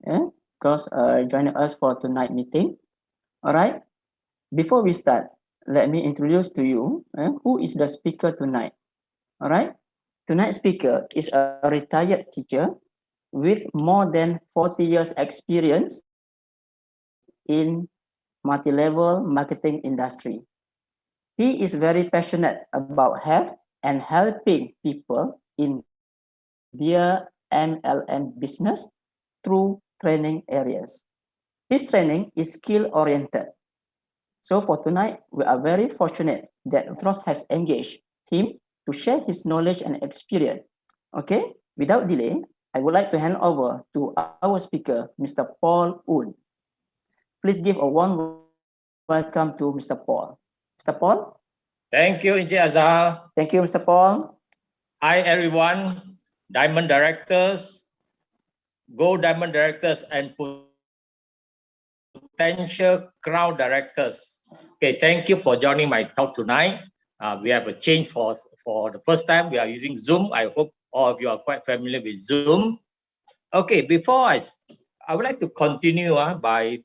because joining us for tonight meeting. All right. Before we start, let me introduce to you who is the speaker tonight. All right. Tonight's speaker is a retired teacher with more than 40 years experience in multi-level marketing industry. He is very passionate about health and helping people in their MLM business through training areas. His training is skill-oriented. So for tonight, we are very fortunate that Vantros has engaged him to share his knowledge and experience. Okay, without delay, I would like to hand over to our speaker, Mr. Paul Oon. Please give a warm welcome to Mr. Paul. Mr. Paul? Thank you, Encik Azhar. Thank you, Mr. Paul. Hi, everyone. Diamond directors, Gold Diamond directors, and potential Crown directors. Okay, thank you for joining my talk tonight. We have a change for the first time. We are using Zoom. I hope all of you are quite familiar with Zoom. Okay, before I would like to continue by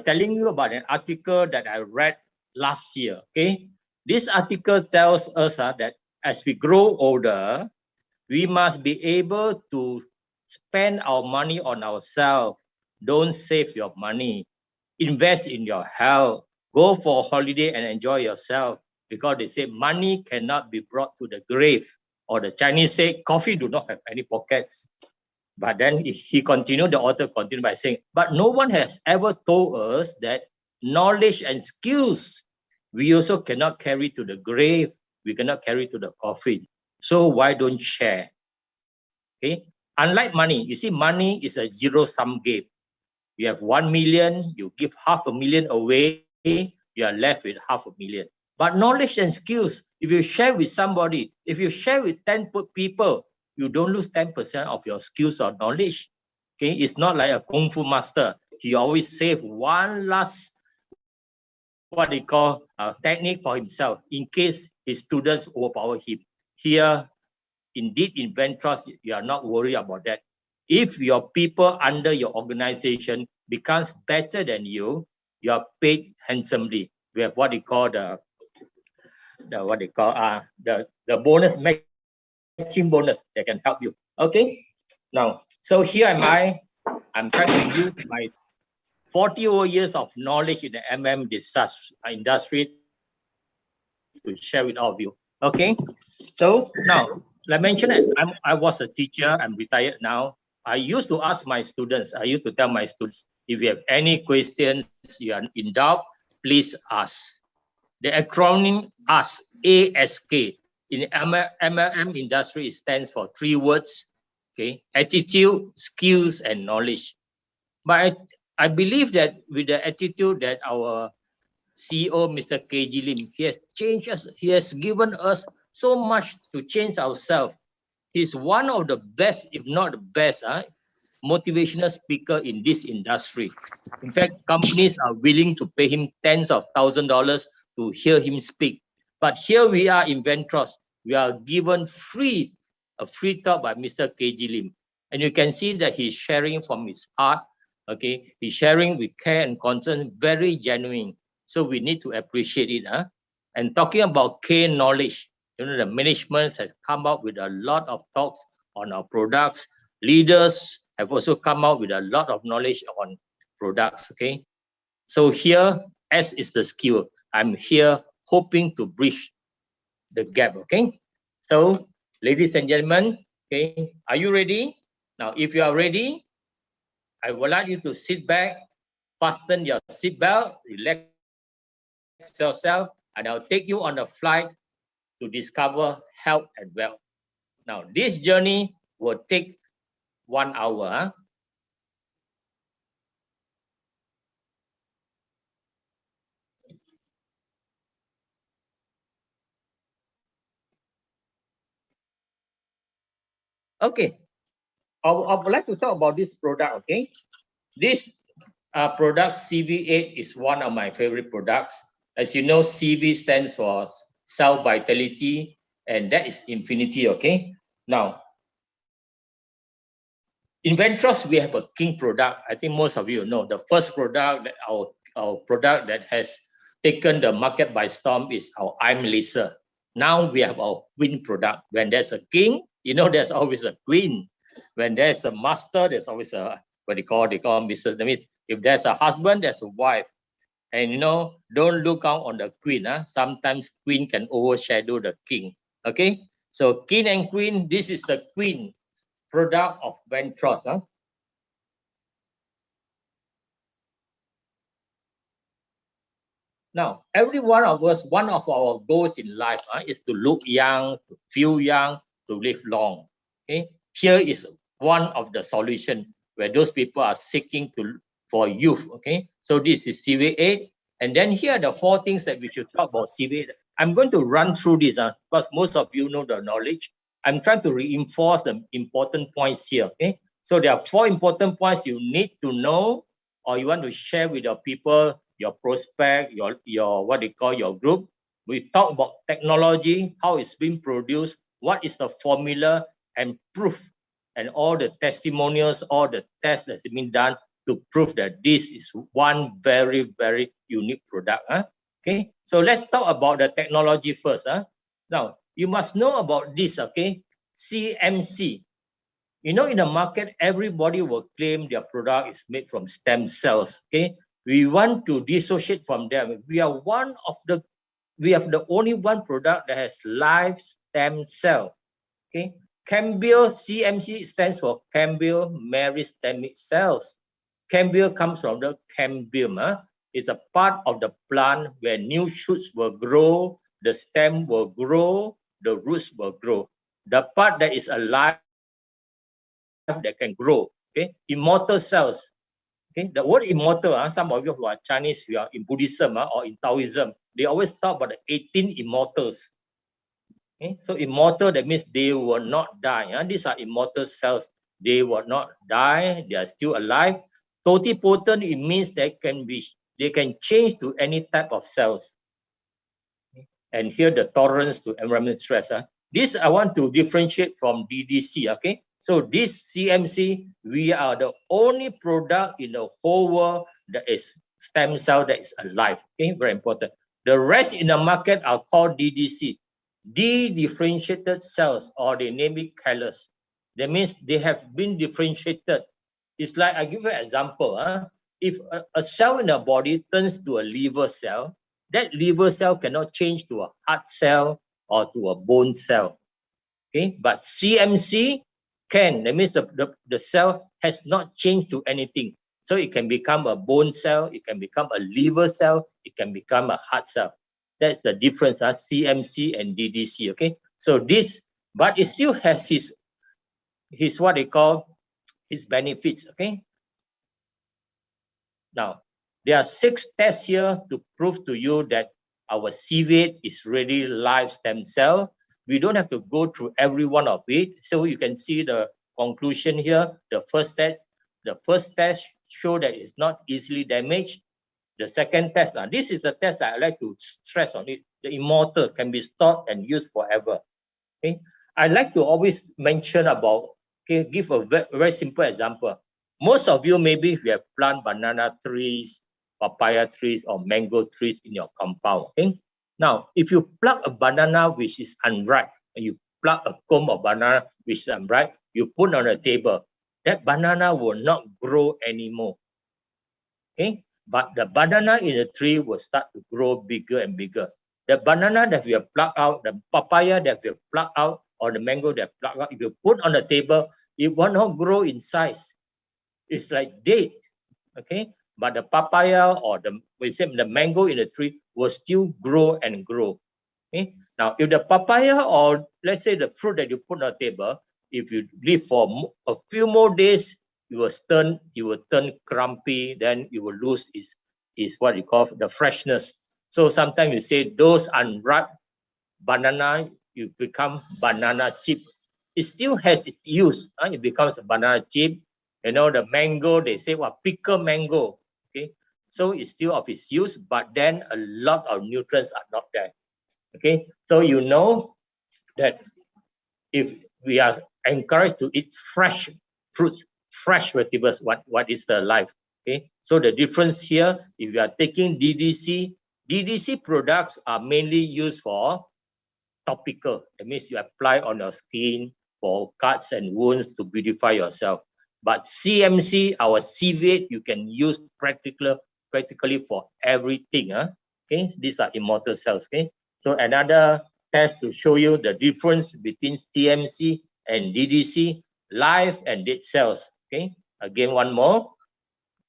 telling you about an article that I read last year. Okay, this article tells us that as we grow older, we must be able to spend our money on ourselves. Don't save your money. Invest in your health. Go for a holiday and enjoy yourself, because they say money cannot be brought to the grave. Or the Chinese say coffee do not have any pockets. But then he continued, the author continued by saying, but no one has ever told us that knowledge and skills we also cannot carry to the grave. We cannot carry to the coffin. So why don't share? Okay. Unlike money, you see, money is a zero-sum game. You have 1 million, you give 500,000 away, you are left with 500,000. But knowledge and skills, if you share with somebody, if you share with 10 people, you don't lose 10% of your skills or knowledge. Okay, it's not like a kung fu master. He always save one last, what they call technique for himself in case his students overpower him. Here, indeed, in Vantros, you are not worried about that. If your people under your organization becomes better than you, you are paid handsomely. We have what they call the bonus, matching bonus that can help you. Okay. Now, so here am I. I'm trying to use my 40 years of knowledge in the industry to share with all of you. Okay. So now, like I mentioned, I was a teacher. I'm retired now. I used to ask my students, I used to tell my students, if you have any questions, you are in doubt, please ask. The acronym ASK, A-S-K. In the MLM industry, it stands for 3 words, okay? Attitude, skills, and knowledge. But I believe that with the attitude that our CEO, Mr. KG Lim, he has changed us, he has given us so much to change ourselves. He's one of the best, if not the best, motivational speaker in this industry. In fact, companies are willing to pay him tens of thousands of dollars to hear him speak. But here we are in Vantros. We are given a free talk by Mr. KG Lim. And you can see that he's sharing from his heart. Okay, he's sharing with care and concern, very genuine. So we need to appreciate it. And talking about K knowledge, you know, the management has come up with a lot of talks on our products. Leaders have also come out with a lot of knowledge on products. Okay, so here S is the skill. I'm here hoping to bridge the gap. Okay, so ladies and gentlemen, okay, are you ready? Now, if you are ready, I would like you to sit back, fasten your seatbelt, relax yourself, and I'll take you on a flight to discover health and wealth. Now, this journey will take 1 hour. Okay, I would like to talk about this product. Okay, this product CV8 is one of my favorite products. As you know, CV stands for cell vitality, and that is infinity. Okay, now In Vantros, we have a king product. I think most of you know the first product that our product that has taken the market by storm is our IM Laser. Now we have our queen product. When there's a king, you know there's always a queen. When there's a master, there's always a what they call business. That means if there's a husband, there's a wife. And you know, don't look out on the queen. Sometimes queen can overshadow the king. Okay, so king and queen. This is the queen product of Vantros. Now, every one of us, one of our goals in life is to look young, to feel young, to live long. Okay, here is one of the solution where those people are seeking for youth. Okay, so this is CV8, and then here are the 4 things that we should talk about CV8. I'm going to run through this because most of you know the knowledge. I'm trying to reinforce the important points here. Okay, so there are 4 important points you need to know, or you want to share with your people, your prospect, your what they call your group. We talk about technology, how it's being produced, what is the formula and proof, and all the testimonials, all the tests that's been done to prove that this is one very, very unique product. Okay, so let's talk about the technology first. Now, you must know about this, okay? CMC. You know, in the market, everybody will claim their product is made from stem cells. Okay, we want to dissociate from them. We have the only one product that has live stem cell. Okay, cambial CMC stands for cambial meristemic cells. Cambial comes from the cambium. It's a part of the plant where new shoots will grow, the stem will grow, the roots will grow. The part that is alive that can grow. Okay, immortal cells. Okay, the word immortal, some of you who are Chinese, who are in Buddhism or in Taoism, they always talk about the 18 immortals. Okay, so immortal, that means they will not die. These are immortal cells. They will not die. They are still alive. Totipotent, it means they can change to any type of cells. And here the tolerance to environmental stress. This I want to differentiate from DDC. Okay, so this CMC, we are the only product in the whole world that is stem cell that is alive. Okay, very important. The rest in the market are called DDC, de-differentiated cells, or they name it callus. That means they have been differentiated. It's like, I give you an example. If a cell in the body turns to a liver cell, that liver cell cannot change to a heart cell or to a bone cell. Okay, but CMC can. That means the cell has not changed to anything. So it can become a bone cell, it can become a liver cell, it can become a heart cell. That's the difference, CMC and DDC. Okay, so this, but it still has his what they call his benefits. Okay, now there are 6 tests here to prove to you that our CV8 is really live stem cell. We don't have to go through every one of it. So you can see the conclusion here. The first test show that it's not easily damaged. The second test, this is the test that I like to stress on it. The immortal can be stored and used forever. Okay, I like to always mention about, okay, give a very simple example. Most of you maybe if you have plant banana trees, papaya trees, or mango trees in your compound. Okay, now if you pluck a banana which is unripe, and you pluck a comb of banana which is unripe, you put on a table, that banana will not grow anymore. Okay, but the banana in the tree will start to grow bigger and bigger. The banana that we have plucked out, the papaya that we have plucked out, or the mango that plucked out, if you put on the table, it will not grow in size. It's like dead. Okay, but the papaya or the mango in the tree will still grow and grow. Okay, now if the papaya or let's say the fruit that you put on the table, if you leave for a few more days, it will turn crumpy, then you will lose is what you call the freshness. So sometimes you say those unripe banana, you become banana chip. It still has its use. It becomes a banana chip. You know, the mango, they say, well, pickle mango. Okay, so it's still of its use, but then a lot of nutrients are not there. Okay, so you know that if we are encouraged to eat fresh fruits, fresh vegetables, what is the life. Okay, so the difference here, if you are taking DDC products are mainly used for topical. That means you apply on your skin for cuts and wounds to beautify yourself. But CMC, our CV8, you can use practically for everything. Okay, these are immortal cells. Okay, so another test to show you the difference between CMC and DDC, live and dead cells. Okay, again, one more.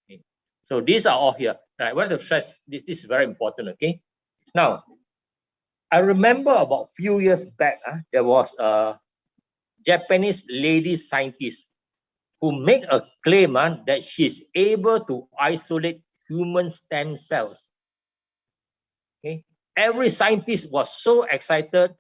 Okay. So these are all here. Right, what to stress, this is very important. Okay, now I remember about a few years back, there was a Japanese lady scientist who made a claim that she's able to isolate human stem cells. Okay, every scientist was so excited.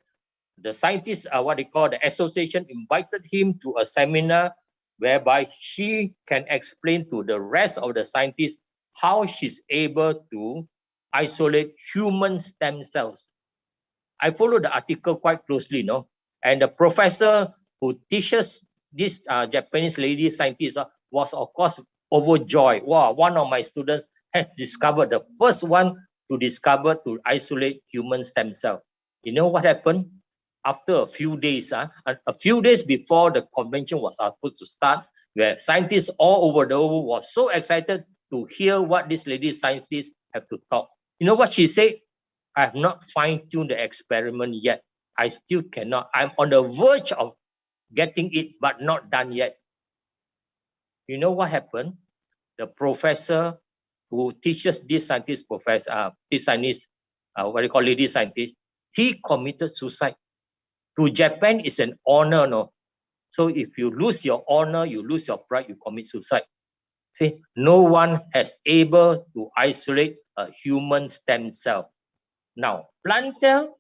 The scientists, what they call the association, invited him to a seminar whereby she can explain to the rest of the scientists how she's able to isolate human stem cells. I followed the article quite closely, and the professor who teaches this Japanese lady scientist was, of course, overjoyed. Wow, one of my students has discovered, the first one to discover to isolate human stem cell. You know what happened? After a few days, a few days before the convention was supposed to start, where scientists all over the world was so excited to hear what this lady scientist have to talk. You know what she said? I have not fine-tuned the experiment yet. I still cannot. I'm on the verge of getting it, but not done yet. You know what happened? The professor who teaches this scientist, this scientist, what do you call lady scientist, he committed suicide. To Japan, it's an honor, no? So if you lose your honor, you lose your pride, you commit suicide. See, no one has able to isolate a human stem cell. Now, plant cell,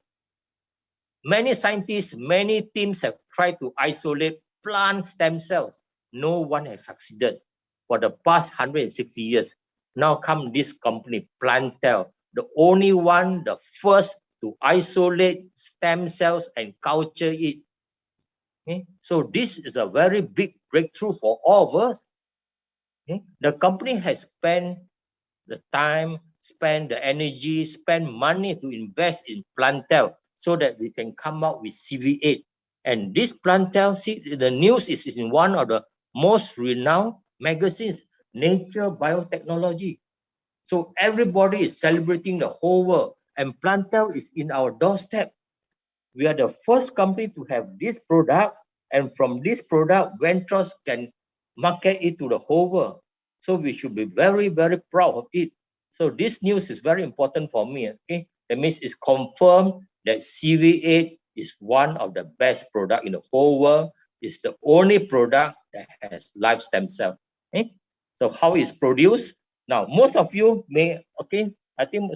many scientists, many teams have tried to isolate plant stem cells. No one has succeeded for the past 160 years. Now come this company, Plantel, the only one, the first to isolate stem cells and culture it. Okay? So this is a very big breakthrough for all of us. Okay? The company has spent the time, spend the energy, spend money to invest in Plantel so that we can come out with CV8. And this Plantel, see, the news is in one of the most renowned magazines, Nature Biotechnology. So everybody is celebrating the whole world, and Plantel is in our doorstep. We are the first company to have this product, and from this product, Vantros can market it to the whole world. So we should be very, very proud of it. So this news is very important for me. Okay, that means it's confirmed that CV8 is one of the best product in the whole world. It's the only product that has live stem cell. Okay, so how it's produced? Now, most of you may, okay, I think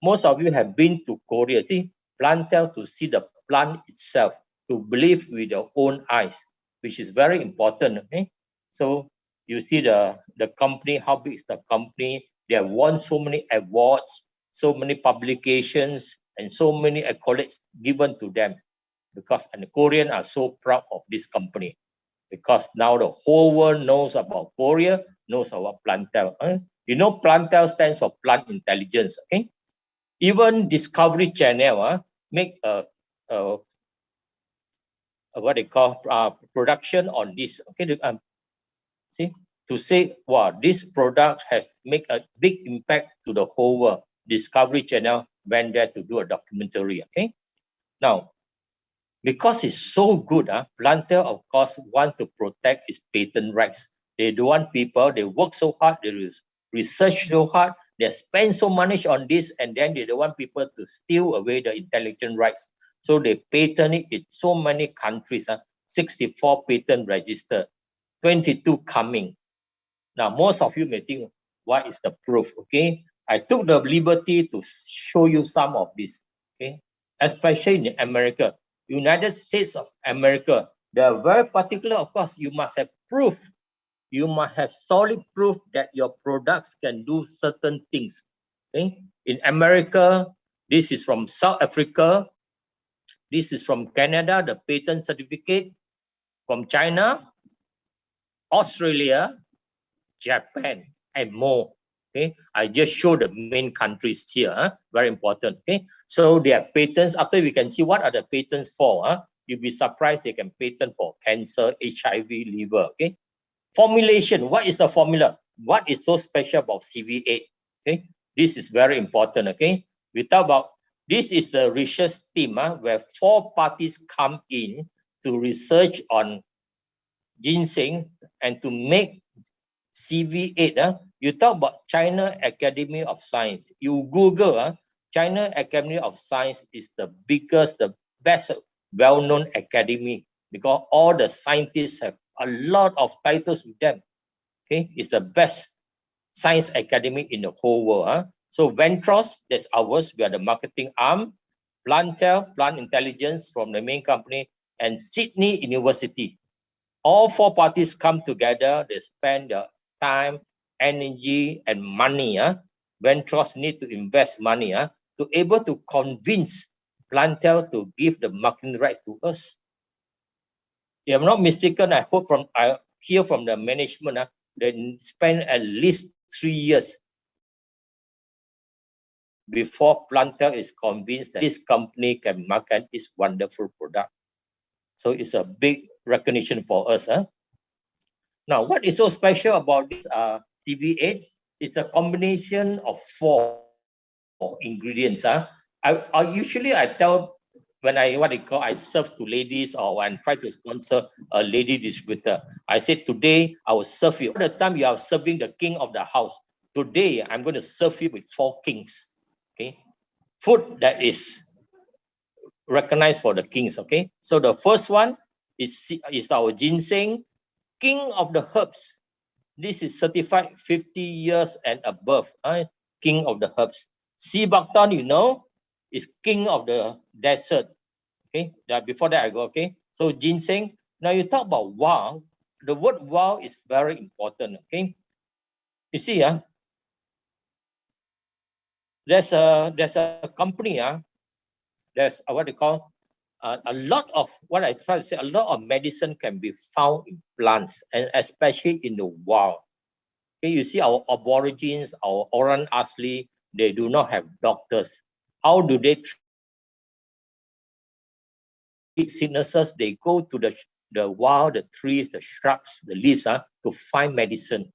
most of you have been to Korea. See, plant cell to see the plant itself, to believe with your own eyes, which is very important. Okay, so you see the company, how big is the company? They have won so many awards, so many publications, and so many accolades given to them, because and the Koreans are so proud of this company, because now the whole world knows about Korea, knows about Plantel. You know, Plantel stands for plant intelligence. Okay, even Discovery Channel make a what they call production on this. Okay, see, to say, wow, this product has made a big impact to the whole world. Discovery Channel went there to do a documentary. Okay, now because it's so good, Plantel of course want to protect its patent rights. They don't want people. They work so hard. They research so hard. They spend so much on this, and then they don't want people to steal away the intellectual rights. So they patent it in so many countries. 64 patent registered, 22 coming. Now, most of you may think, what is the proof? Okay, I took the liberty to show you some of this. Okay, especially in America, United States of America, they are very particular. Of course, you must have proof. You must have solid proof that your products can do certain things. Okay, in America, this is from South Africa. This is from Canada, the patent certificate. From China, Australia, Japan, and more. Okay, I just show the main countries here. Very important. Okay, so they have patents. After we can see what are the patents for. You'll be surprised they can patent for cancer, HIV, liver. Okay, formulation. What is the formula? What is so special about CV8? Okay, this is very important. Okay, we talk about this is the research team where 4 parties come in to research on ginseng and to make CV8. You talk about China Academy of Science. You Google China Academy of Science is the biggest, the best, well-known academy because all the scientists have a lot of titles with them. Okay, it's the best science academy in the whole world. So Vantros, that's ours. We are the marketing arm. Plantel, Plant Intelligence from the main company, and Sydney University. All 4 parties come together. They spend their time, energy, and money. Ventures need to invest money to able to convince Plantel to give the marketing rights to us. If I'm not mistaken, I hear from the management they spend at least 3 years before Plantel is convinced that this company can market its wonderful product. So it's a big recognition for us. Now, what is so special about this CV8? It's a combination of 4 ingredients. I usually tell when I serve to ladies or when I try to sponsor a lady distributor, I said today I will serve you. All the time you are serving the king of the house. Today I'm going to serve you with 4 kings. Okay, food that is recognized for the kings. Okay, so the first one is our ginseng, king of the herbs. This is certified 50 years and above, king of the herbs. Sea buckthorn, you know, is king of the desert. Okay, before that I go, okay. So ginseng, now you talk about wow. The word wow is very important, okay. You see, there's a company, there's what they call, a lot of, what I try to say, a lot of medicine can be found in plants and especially in the wild. Okay, you see our aborigines, our Orang Asli, they do not have doctors. How do they treat sicknesses? They go to the wild, the trees, the shrubs, the leaves to find medicine.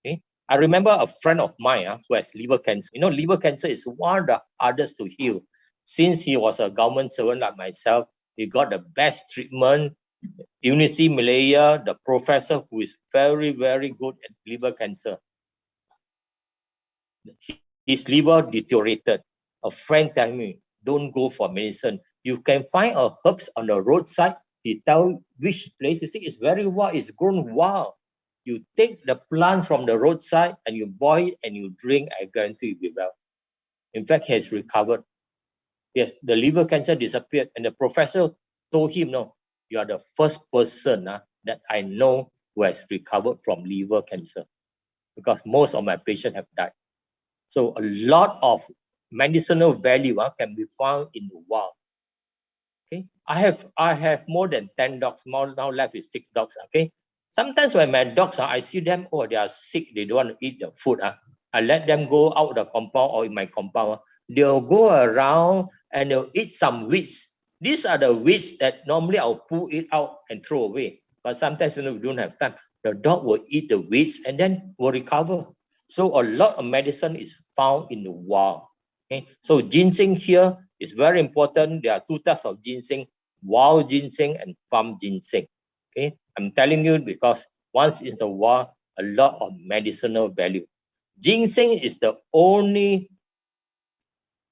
Okay, I remember a friend of mine who has liver cancer. You know, liver cancer is one of the hardest to heal. Since he was a government servant like myself, he got the best treatment. University Malaya, the professor who is very, very good at liver cancer. His liver deteriorated. A friend tell me, don't go for medicine. You can find herbs on the roadside. He tell which place. You see, it's very wild. It's grown wild. You take the plants from the roadside and you boil it and you drink. I guarantee you'll be well. In fact, he has recovered. Yes, the liver cancer disappeared. And the professor told him, no, you are the first person that I know who has recovered from liver cancer because most of my patients have died. So a lot of medicinal value can be found in the wild. Okay, I have more than 10 dogs. Now left is 6 dogs. Okay, sometimes when my dogs I see them, oh, they are sick, they don't want to eat the food. I let them go out the compound or in my compound. They'll go around and they'll eat some weeds. These are the weeds that normally I'll pull it out and throw away. But sometimes we don't have time. The dog will eat the weeds and then will recover. So a lot of medicine is found in the wild. Okay, so ginseng here is very important. There are 2 types of ginseng: wild ginseng and farm ginseng. Okay, I'm telling you because once in the wild, a lot of medicinal value. Ginseng is the only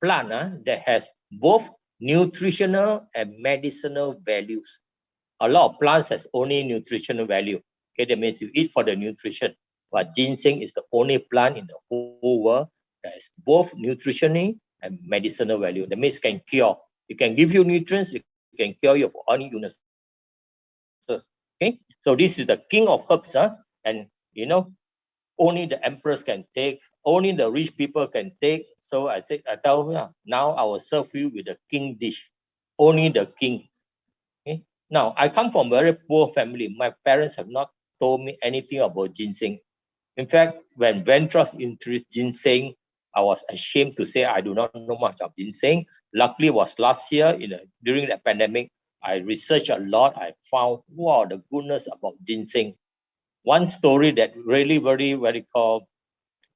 plant that has both nutritional and medicinal values. A lot of plants has only nutritional value. Okay, that means you eat for the nutrition. But ginseng is the only plant in the whole world that has both nutritional and medicinal value. That means it can cure. It can give you nutrients. It can cure you for any illnesses. Okay, so this is the king of herbs, and you know, only the emperors can take. Only the rich people can take. So I tell her, now I will serve you with the king dish. Only the king. Okay. Now I come from a very poor family. My parents have not told me anything about ginseng. In fact, when Vantros introduced ginseng, I was ashamed to say I do not know much of ginseng. Luckily, it was last year during the pandemic. I researched a lot. I found, wow, the goodness about ginseng. One story that really very called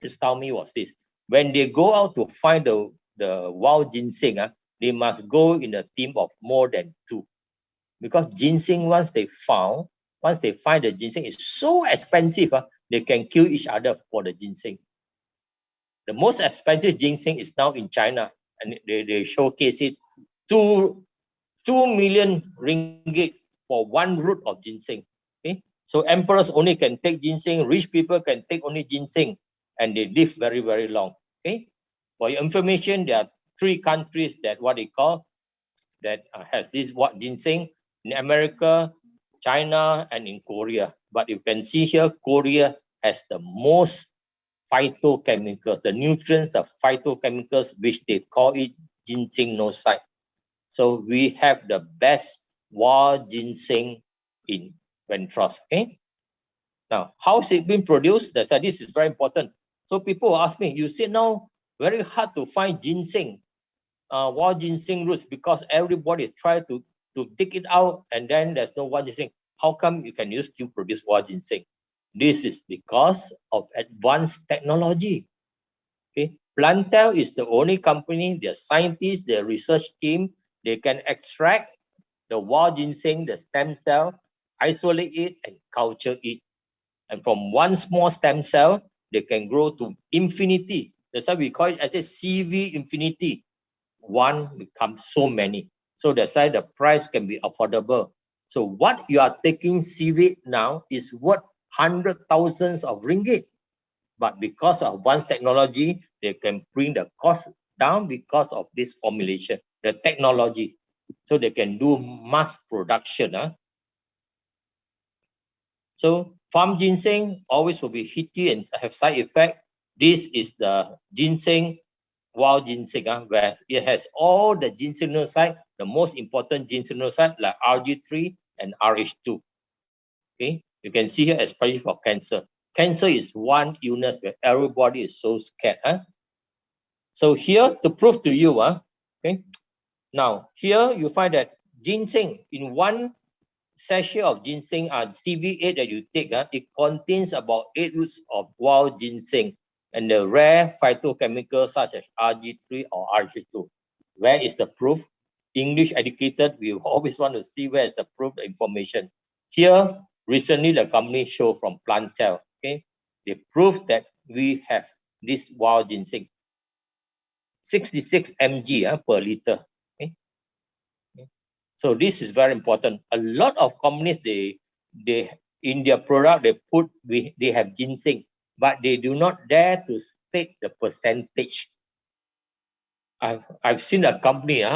astounded me was this. When they go out to find the wild ginseng, they must go in a team of more than 2. Because ginseng, once they find the ginseng, is so expensive, they can kill each other for the ginseng. The most expensive ginseng is now in China, and they showcase it 2 million ringgit for 1 root of ginseng. Okay, so emperors only can take ginseng, rich people can take only ginseng, and they live very long. Okay, for your information, there are 3 countries that has this ginseng: in America, China, and in Korea. But you can see here, Korea has the most phytochemicals, the nutrients, the phytochemicals, which they call it ginsennoside. So we have the best wild ginseng in Vantros. Okay. Now, how is it being produced? This is very important. So people ask me, you say now very hard to find ginseng, wild ginseng roots, because everybody is trying to dig it out, and then there's no wild ginseng. How come you can use to produce wild ginseng? This is because of advanced technology. Okay, Plantel is the only company, their scientists, their research team, they can extract the wild ginseng, the stem cell, isolate it, and culture it. And from one small stem cell, they can grow to infinity. That's why we call it as a CV infinity. One becomes so many. So that's why the price can be affordable. So what you are taking CV now is worth 100,000s of ringgit. But because of advanced technology, they can bring the cost down because of this formulation, the technology. So they can do mass production. So farm ginseng always will be hitty and have side effect. This is the ginseng, wild ginseng, where it has all the ginsennoside, the most important ginsennoside like RG3 and RH2. Okay, you can see here, especially for cancer. Cancer is one illness where everybody is so scared. So here to prove to you, okay. Now here you find that ginseng, in one sachet of ginseng, CV8 that you take, it contains about 8 roots of wild ginseng and the rare phytochemicals such as RG3 or RG2. Where is the proof? English educated, we always want to see where is the proof, the information. Here, recently the company show from Plantel, okay, they proved that we have this wild ginseng, 66 mg per liter. Okay? So this is very important. A lot of companies, they in their product they have ginseng, but they do not dare to state the percentage. I've seen a company.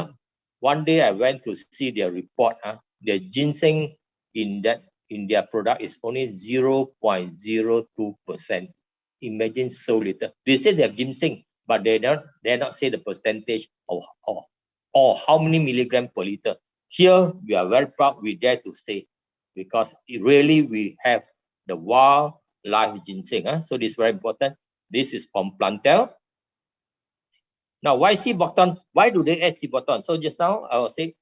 One day I went to see their report. The ginseng in their product is only 0.02%. Imagine so little. They say they have ginseng, but they dare not say the percentage or how many milligram per liter. Here we are very proud. We dare to say, because really we have the wild live ginseng. So this is very important. This is from Plantel. Now, why sea buckthorn? Why do they add sea buckthorn? So just now I will say,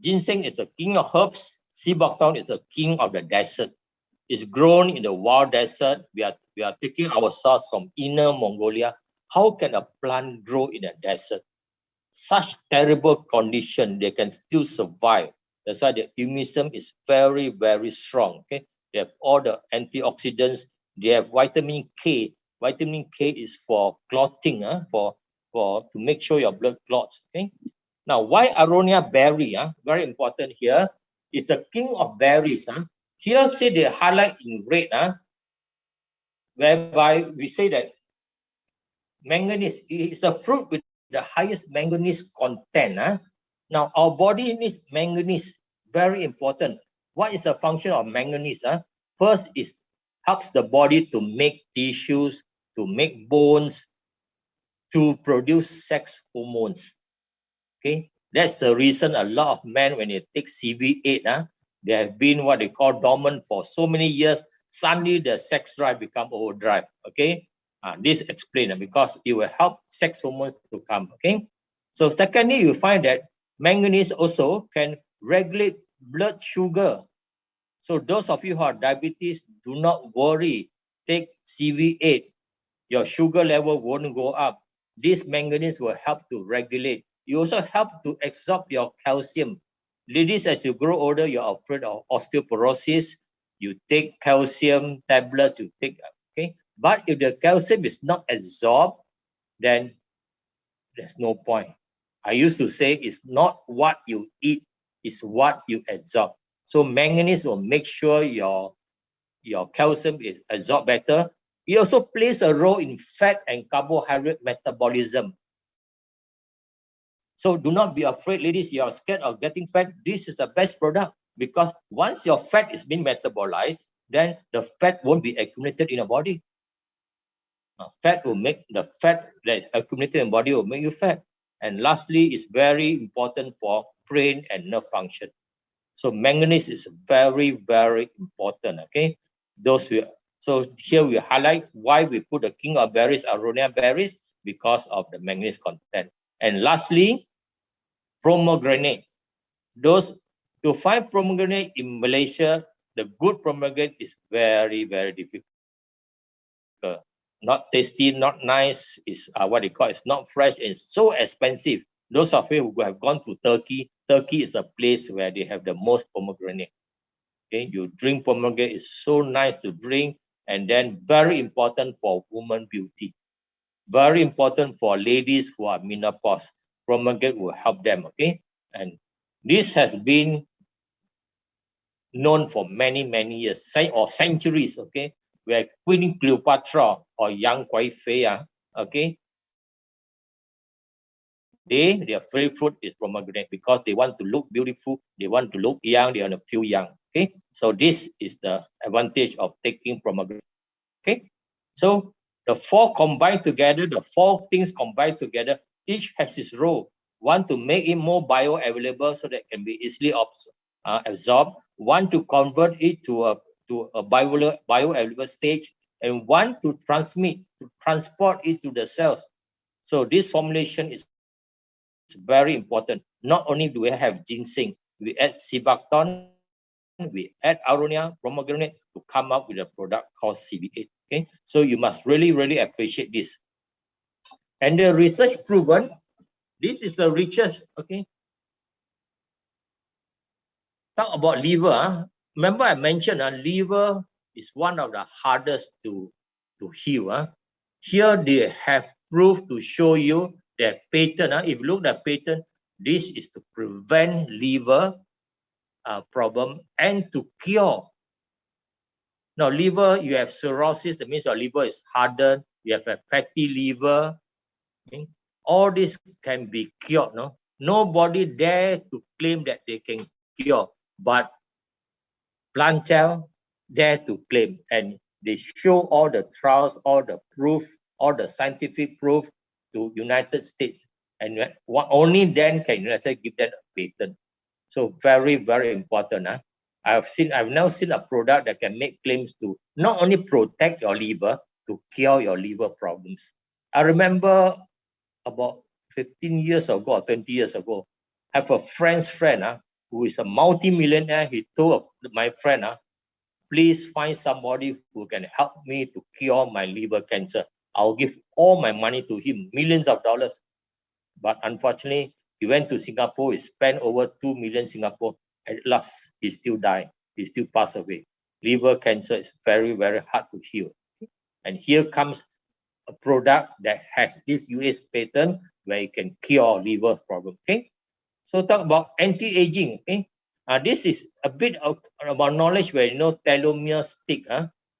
ginseng is the king of herbs. Sea buckthorn is the king of the desert. It's grown in the wild desert. We are taking our source from Inner Mongolia. How can a plant grow in a desert? Such terrible condition, they can still survive. That's why the immune system is very strong. Okay, they have all the antioxidants. They have vitamin K. Vitamin K is for clotting, to make sure your blood clots. Okay. Now, why aronia berry? Very important here. Is the king of berries. Here, say they highlight in red. Whereby we say that manganese is a fruit with the highest manganese content. Now, our body needs manganese. Very important. What is the function of manganese? First is helps the body to make tissues, to make bones, to produce sex hormones. Okay, that's the reason a lot of men, when they take CV8, They have been what they call dormant for so many years. Suddenly the sex drive become overdrive. Okay, this explains because it will help sex hormones to come. Okay, so secondly, you find that manganese also can regulate blood sugar. So those of you who are diabetes, do not worry. Take CV8. Your sugar level won't go up. This manganese will help to regulate. You also help to absorb your calcium. Ladies, as you grow older, you're afraid of osteoporosis. You take calcium tablets, you take, okay? But if the calcium is not absorbed, then there's no point. I used to say it's not what you eat, it's what you absorb. So manganese will make sure your calcium is absorbed better. It also plays a role in fat and carbohydrate metabolism. So do not be afraid, ladies, you are scared of getting fat. This is the best product because once your fat is being metabolized, then the fat won't be accumulated in your body. Fat will make the fat that is accumulated in the body will make you fat. And lastly, it's very important for brain and nerve function. So manganese is very, very important. Okay, so here we highlight why we put the king of berries, aronia berries, because of the manganese content. And lastly, pomegranate. Those to find pomegranate in Malaysia, the good pomegranate is very, very difficult. Not tasty, not nice. Is what they call it's not fresh. It's so expensive. Those of you who have gone to Turkey, Turkey is the place where they have the most pomegranate. Okay, you drink pomegranate, it's so nice to drink, and then very important for woman beauty. Very important for ladies who are menopause. Pomegranate will help them. Okay, and this has been known for many, many years, or centuries. Okay, where Queen Cleopatra or young Kwai Fei, okay, their favorite fruit is pomegranate because they want to look beautiful, they want to look young, they want to feel young. Okay, so this is the advantage of taking pomegranate. Okay, so the four things combined together, each has its role. One to make it more bioavailable so that it can be easily absorbed. One to convert it to a bioavailable stage, and one to transport it to the cells. So this formulation is very important. Not only do we have ginseng, we add sebacton, we add aronia, pomegranate to come up with a product called CV8. Okay, so you must really, really appreciate this. And the research proven, this is the research. Okay, talk about liver. Remember I mentioned liver is one of the hardest to heal. Here they have proof to show you that patent. If you look at the patent, this is to prevent liver problem and to cure. Now, liver, you have cirrhosis, that means your liver is hardened, you have a fatty liver. Okay? All this can be cured. No? Nobody dare to claim that they can cure, but Plantel dare to claim, and they show all the trials, all the proof, all the scientific proof to United States, and only then can United States give them a patent. So very, very important. I've now seen a product that can make claims to not only protect your liver, to cure your liver problems. I remember about 15 years ago or 20 years ago, I have a friend who is a multi-millionaire. He told my friend, please find somebody who can help me to cure my liver cancer. I'll give all my money to him, millions of dollars. But unfortunately, he went to Singapore, he spent over 2 million Singapore. At last, he still died. He still passed away. Liver cancer is very, very hard to heal. And here comes a product that has this US patent where it can cure liver problem. Okay, so talk about anti-aging. Okay, this is a bit about knowledge where telomere stick.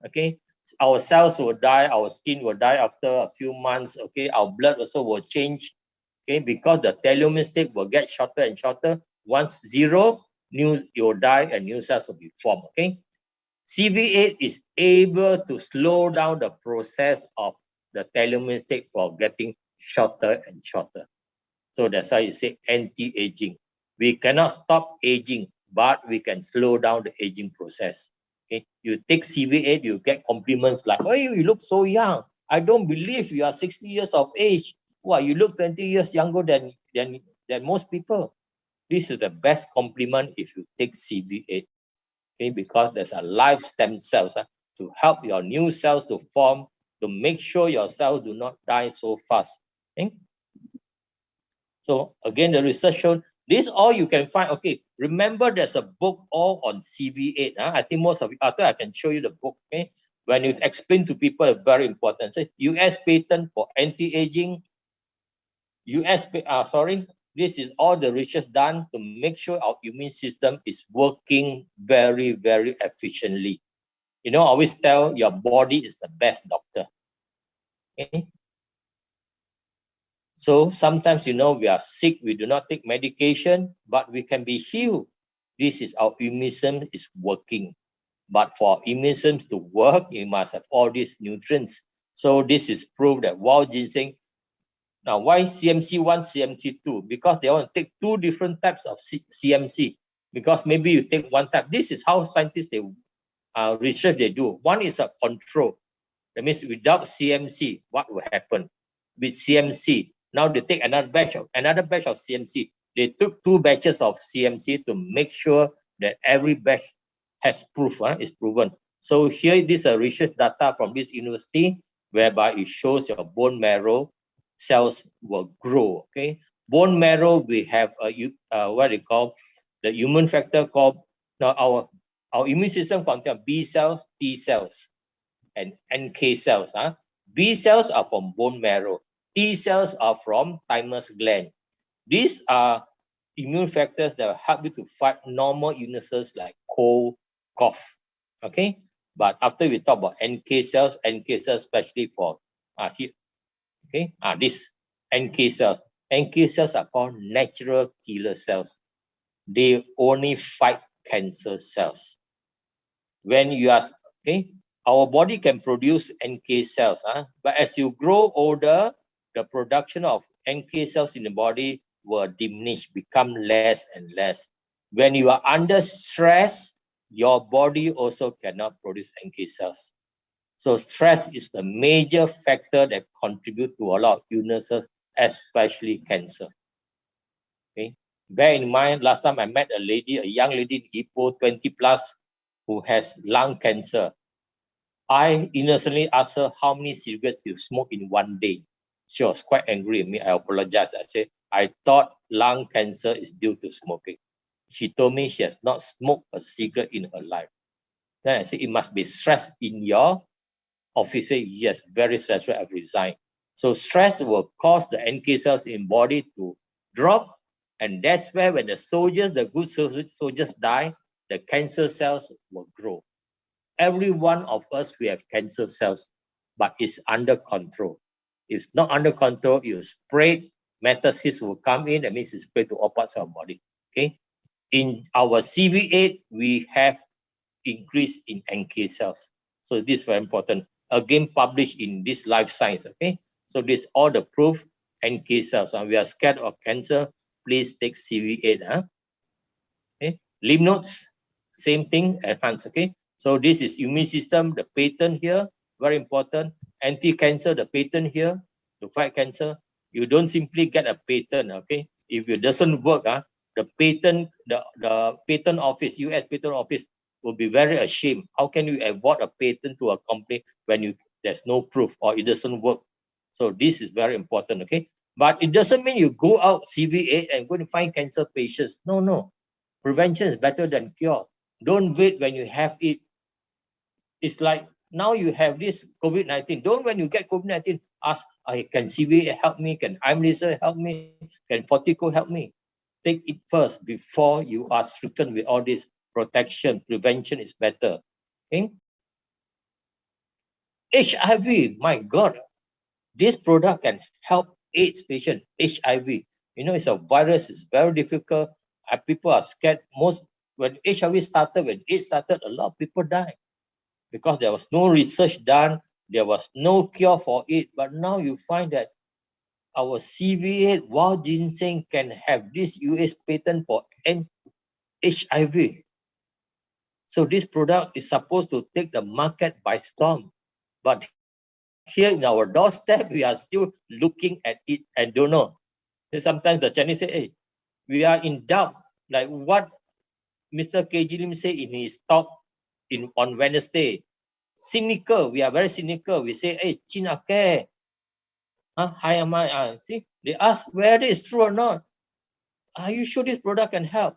Okay, our cells will die, our skin will die after a few months. Okay, our blood also will change. Okay, because the telomere stick will get shorter and shorter. Once zero, you will die and new cells will be formed. Okay, CV8 is able to slow down the process of the telomere stick for getting shorter and shorter. So that's why you say anti-aging. We cannot stop aging, but we can slow down the aging process. Okay, you take CV8, you get compliments like, "Oh, you look so young. I don't believe you are 60 years of age. Wow, you look 20 years younger than most people." This is the best compliment if you take CV8. Okay, because there's a live stem cells to help your new cells to form, to make sure your cells do not die so fast. Okay? So again, the research shown this all you can find. Okay, remember there's a book all on CV8. I think most of you, after I can show you the book. Okay, when you explain to people, it's very important. Say US patent for anti-aging. This is all the research done to make sure our immune system is working very, very efficiently. You know, I always tell your body is the best doctor. Okay. So sometimes, you know, we are sick, we do not take medication, but we can be healed. This is our immune system is working. But for immune system to work, it must have all these nutrients. So this is proof that wild ginseng. Now, why CMC1, CMC2? Because they want to take two different types of CMC. Because maybe you take one type. This is how scientists, they research they do. One is a control. That means without CMC, what will happen? With CMC, now they take another batch of CMC. They took two batches of CMC to make sure that every batch has proof, is proven. So here, this is research data from this university, whereby it shows your bone marrow cells will grow. Okay, bone marrow, we have what they call the human factor called, now our immune system contains B cells, T cells, and NK cells. B cells are from bone marrow. T cells are from thymus gland. These are immune factors that will help you to fight normal illnesses like cold, cough. Okay, but after we talk about NK cells especially for heat. Okay, this NK cells. NK cells are called natural killer cells. They only fight cancer cells. When you are, okay, our body can produce NK cells, but as you grow older, the production of NK cells in the body will diminish, become less and less. When you are under stress, your body also cannot produce NK cells. So stress is the major factor that contribute to a lot of illnesses, especially cancer. Okay, bear in mind, last time I met a young lady in Ipoh, 20 plus, who has lung cancer. I innocently asked her how many cigarettes you smoke in one day. She was quite angry at me. I apologized. I said, I thought lung cancer is due to smoking. She told me she has not smoked a cigarette in her life. Then I said, it must be stress in your office. Say, yes, very stressful. I've resigned. So stress will cause the NK cells in body to drop. And that's where when the soldiers, the good soldiers die, the cancer cells will grow. Every one of us, we have cancer cells, but it's under control. If it's not under control, you spread, metastasis will come in, that means it's spread to all parts of our body. Okay. In our CV8, we have increase in NK cells. So this is very important. Again, published in this Life Science. Okay. So this all the proof NK cells. We are scared of cancer. Please take CV8. Okay. Lymph nodes, same thing, enhance. Okay. So this is immune system, the patent here, very important. Anti-cancer, the patent here to fight cancer. You don't simply get a patent, okay? If it doesn't work, the patent, the patent office, US patent office will be very ashamed. How can you award a patent to a company when there's no proof or it doesn't work? So this is very important, okay? But it doesn't mean you go out CV8 and go to find cancer patients. No. Prevention is better than cure. Don't wait when you have it. It's like now you have this COVID-19. Don't when you get COVID-19 ask, can CV8 help me? Can IM Laser help me? Can Fortico help me? Take it first before you are stricken with all this protection. Prevention is better. Okay? HIV, my God, this product can help AIDS patient. HIV, you know, it's a virus. It's very difficult. People are scared. When HIV started, when AIDS started, a lot of people died because there was no research done. There was no cure for it. But now you find that our CV8 wild ginseng can have this US patent for HIV. So this product is supposed to take the market by storm. But here in our doorstep, we are still looking at it and don't know. And sometimes the Chinese say, hey, we are in doubt, like what Mr. KG Lim said in his talk on Wednesday. Cynical, we are very cynical. We say, hey, China care. Hi, am I? See, they ask whether it's true or not. Are you sure this product can help?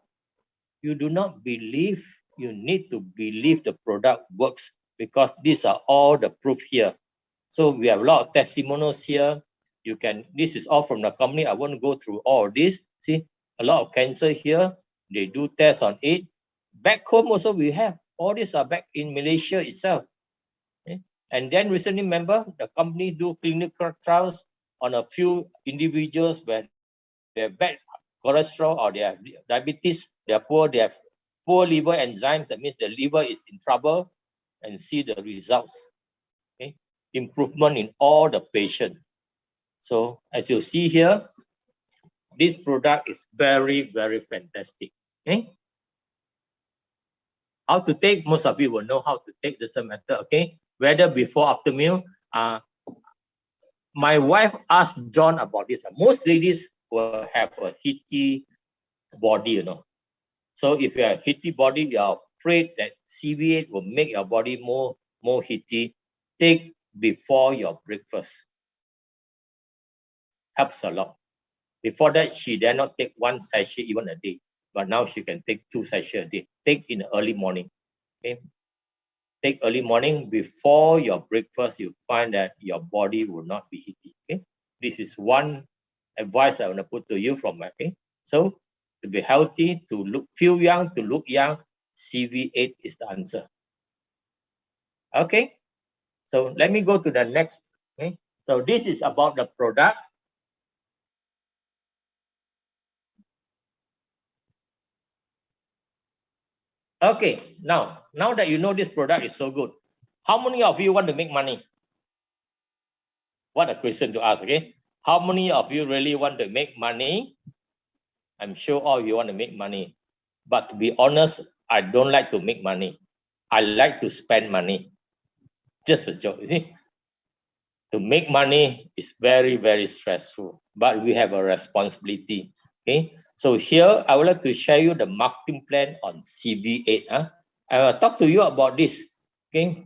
You do not believe. You need to believe the product works, because these are all the proof here. So we have a lot of testimonials here. You can, this is all from the company. I won't go through all of this. See, a lot of cancer here. They do tests on it. Back home also we have. All these are back in Malaysia itself. Okay? And then recently, remember, the company do clinical trials on a few individuals where they have bad cholesterol or they have diabetes, they are poor, they have poor liver enzymes. That means the liver is in trouble, and see the results. Okay? Improvement in all the patients. So as you see here, this product is very, very fantastic. Okay? How to take, most of you will know how to take, this matter. Okay, whether before, after meal. My wife asked John about this. Most ladies will have a heaty body, you know. So if you have a heaty body, you are afraid that CV8 will make your body more heaty. Take before your breakfast. Helps a lot. Before that, she dare not take one sachet even a day, but now she can take 2 sachets a day. Take in the early morning. Okay, take early morning before your breakfast. You find that your body will not be heaty. Okay, this is one advice I want to put to you from my. Okay, so to be healthy, to feel young, to look young, CV8 is the answer. Okay, so let me go to the next. Okay, so this is about the product. Okay, now that you know this product is so good, how many of you want to make money? What a question to ask. Okay, how many of you really want to make money? I'm sure all of you want to make money, but to be honest, I don't like to make money. I like to spend money. Just a joke, you see. To make money is very, very stressful, but we have a responsibility. Okay, so here I would like to share you the marketing plan on CV8. I will talk to you about this. Okay,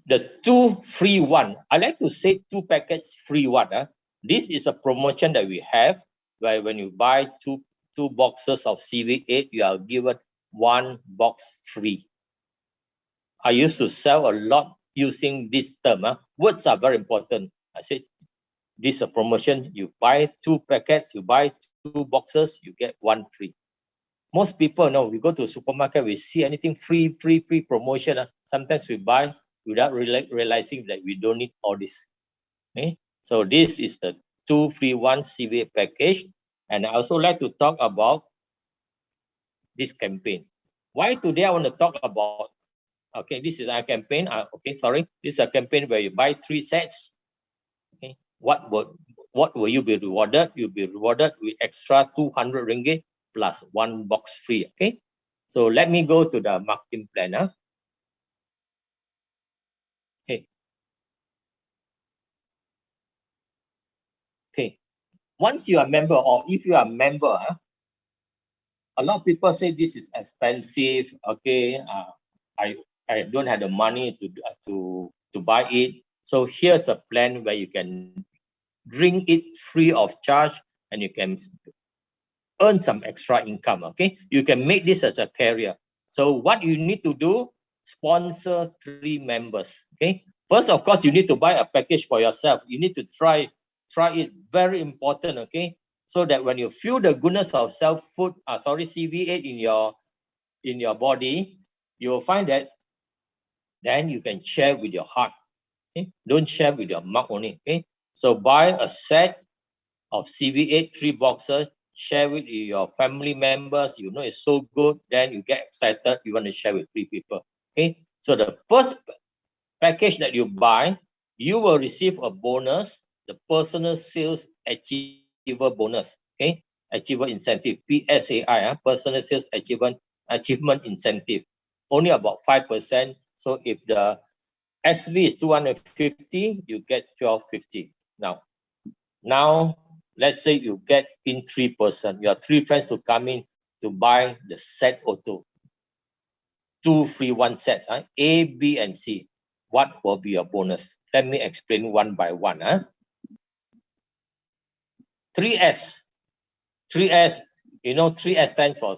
the 2 free 1. I like to say 2 packets free 1. This is a promotion that we have, where when you buy two boxes of CV8, you are given 1 box free. I used to sell a lot using this term. Words are very important. I said, this is a promotion. You buy 2 packets, you buy 2 boxes, you get 1 free. Most people know, we go to a supermarket, we see anything free promotion. Sometimes we buy without realizing that we don't need all this. Okay, so this is the 2 free 1 CV8 package. And I also like to talk about this campaign. Why today I want to talk about, okay, this is our campaign. Okay, sorry, this is a campaign where you buy 3 sets. Okay, what will you be rewarded? You'll be rewarded with extra 200 ringgit plus 1 box free. Okay, so let me go to the marketing plan. Okay, once you are a member, or if you are a member, a lot of people say this is expensive. Okay, I don't have the money to buy it. So here's a plan where you can drink it free of charge, and you can earn some extra income. Okay, you can make this as a career. So what you need to do, sponsor 3 members. Okay, first, of course, you need to buy a package for yourself. You need to try it. Very important. Okay, so that when you feel the goodness of self-food, CV8 in your body, you will find that then you can share with your heart. Okay, don't share with your mouth only. Okay, so buy a set of CV8, 3 boxes, share with your family members. You know it's so good, then you get excited, you want to share with 3 people. Okay, so the first package that you buy, you will receive a bonus, the personal sales achiever bonus. Okay, Achiever Incentive, PSAI, Personal Sales Achievement Incentive, only about 5%. So if the SV is 250, you get 1250. Now let's say you get in 3%. Your 3 friends to come in to buy the set auto. 2 free 1 sets, A, B, and C. What will be your bonus? Let me explain one by one. 3S. 3S, you know, 3S stands for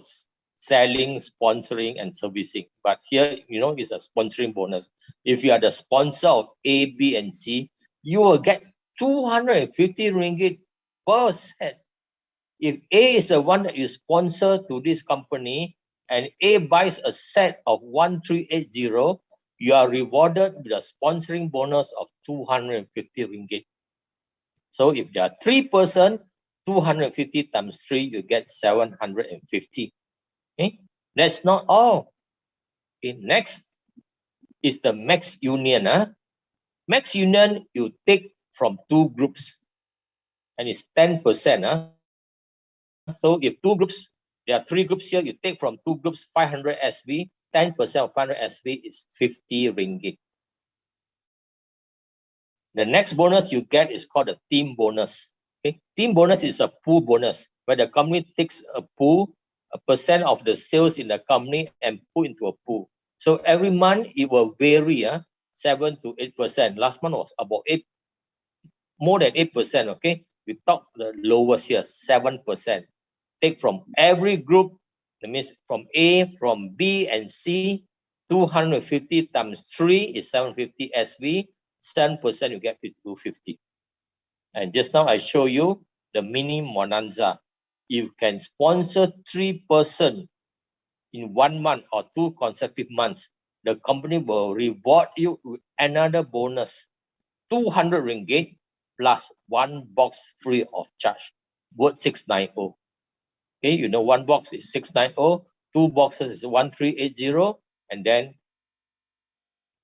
selling, sponsoring, and servicing. But here, you know, it's a sponsoring bonus. If you are the sponsor of A, B, and C, you will get 250 ringgit per set. If A is the one that you sponsor to this company and A buys a set of 1380, you are rewarded with a sponsoring bonus of 250 ringgit. So if there are 3 persons, 250 times 3, you get 750. Okay, that's not all. Okay, next is the max union. Max union, you take from 2 groups and it's 10%. So if 2 groups, there are 3 groups here, you take from 2 groups 500 SV, 10% of 500 SV is 50 ringgit. The next bonus you get is called a team bonus. Okay, team bonus is a pool bonus where the company takes a pool, a percent of the sales in the company and put into a pool. So every month it will vary, 7 to 8%. Last month was about more than 8%. Okay, we talk the lowest here, 7%. Take from every group, that means from A, from B, and C. 250 times 3 is 750 SV. 10% you get 250. And just now I show you the mini bonanza. You can sponsor 3 persons in 1 month or 2 consecutive months. The company will reward you with another bonus, 200 ringgit plus 1 box free of charge, worth 690. Okay, you know 1 box is 690, 2 boxes is 1380, and then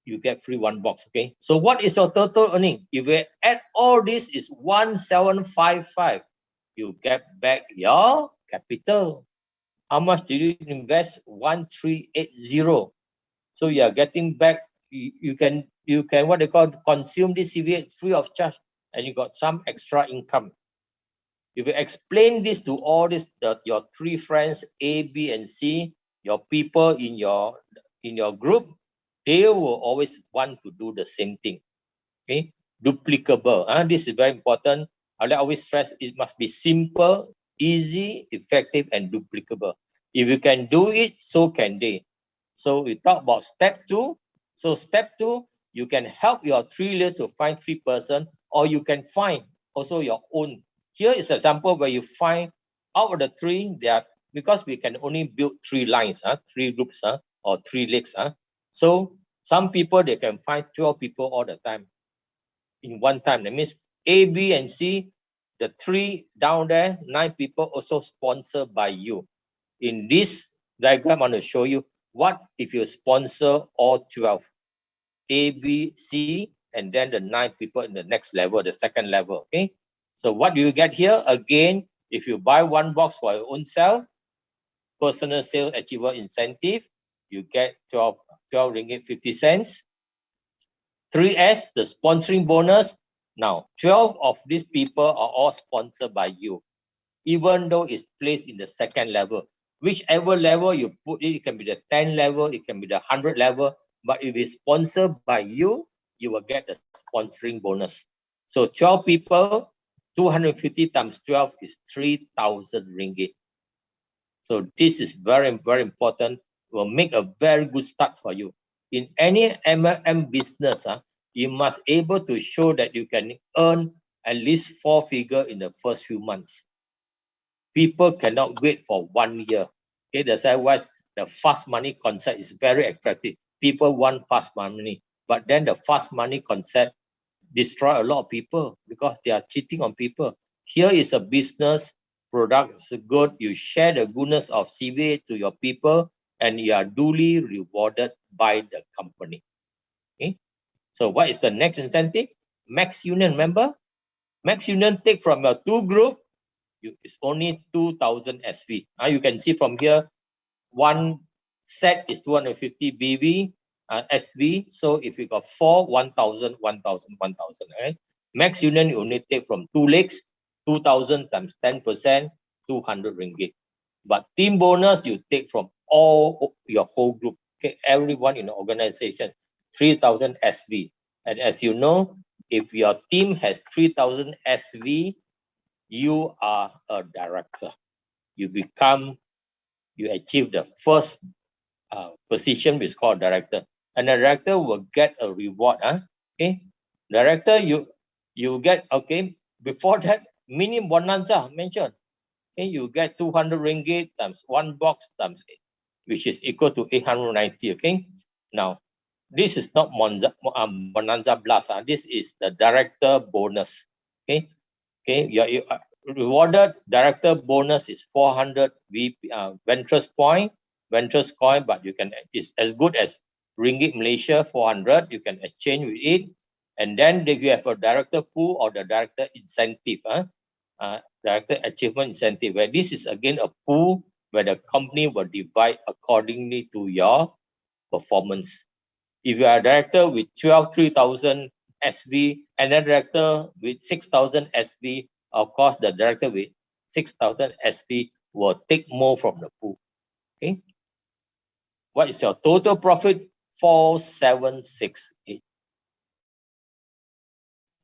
you get free 1 box. Okay, so what is your total earning? If you add all this, is 1755. You get back your capital. How much did you invest? 1380. So you are getting back. You can what they call consume this CV8 free of charge, and you got some extra income. If you explain this to all this, your 3 friends A, B, and C, your people in your group, they will always want to do the same thing. Okay, duplicable. This is very important. I always stress it must be simple, easy, effective, and duplicable. If you can do it, so can they. So we talk about step 2. So step 2, you can help your 3 leaders to find 3 persons, or you can find also your own. Here is an example where you find out of the 3, they are, because we can only build 3 lines, 3 groups, or 3 legs. So some people, they can find 12 people all the time in one time. That means A, B, and C, the 3 down there, 9 people also sponsored by you. In this diagram, I want to show you what if you sponsor all 12, A, B, C, and then the 9 people in the next level, the second level. Okay, so what do you get here? Again, if you buy 1 box for your own self, personal sales achiever incentive, you get 12 ringgit 50 cents. 3S, the sponsoring bonus. Now 12 of these people are all sponsored by you, even though it's placed in the second level. Whichever level you put it can be the 10 level, it can be the 100 level, but if it's sponsored by you, you will get the sponsoring bonus. So 12 people, 250 times 12 is 3,000 ringgit. So this is very, very important. It will make a very good start for you. In any MLM business, you must able to show that you can earn at least 4 figures in the first few months. People cannot wait for 1 year. Okay, that's why the fast money concept is very attractive. People want fast money, but then the fast money concept destroy a lot of people because they are cheating on people. Here is a business product, it's good. You share the goodness of CV8 to your people, and you are duly rewarded by the company. Okay, so what is the next incentive? Max union. Remember, max union take from your 2 group It's only 2000 SV. You can see from here, one set is 250 BV SV. So if you got 4, 1000, 1000, 1000. Right? Max union you only take from 2 legs, 2000 times 10%, 200 ringgit. But team bonus you take from all your whole group, okay, everyone in the organization, 3000 SV. And as you know, if your team has 3000 SV, you are a director. You achieve the first position, which is called director. And the director will get a reward. Okay, director, you get, okay, before that, minimum bonanza mentioned. Okay, you get 200 ringgit times one box times 8, which is equal to 890. Okay, now this is not bonanza plus. This is the director bonus. Okay, you rewarded director bonus is 400 Vantros point, Vantros coin, but you can, it's as good as ringgit Malaysia 400. You can exchange with it, and then if you have a director pool or the director incentive, director achievement incentive, where this is again a pool where the company will divide accordingly to your performance. If you are a director with 3000 SV and a director with 6000 SV, of course, the director with 6000 SV will take more from the pool. Okay. What is your total profit? 4768.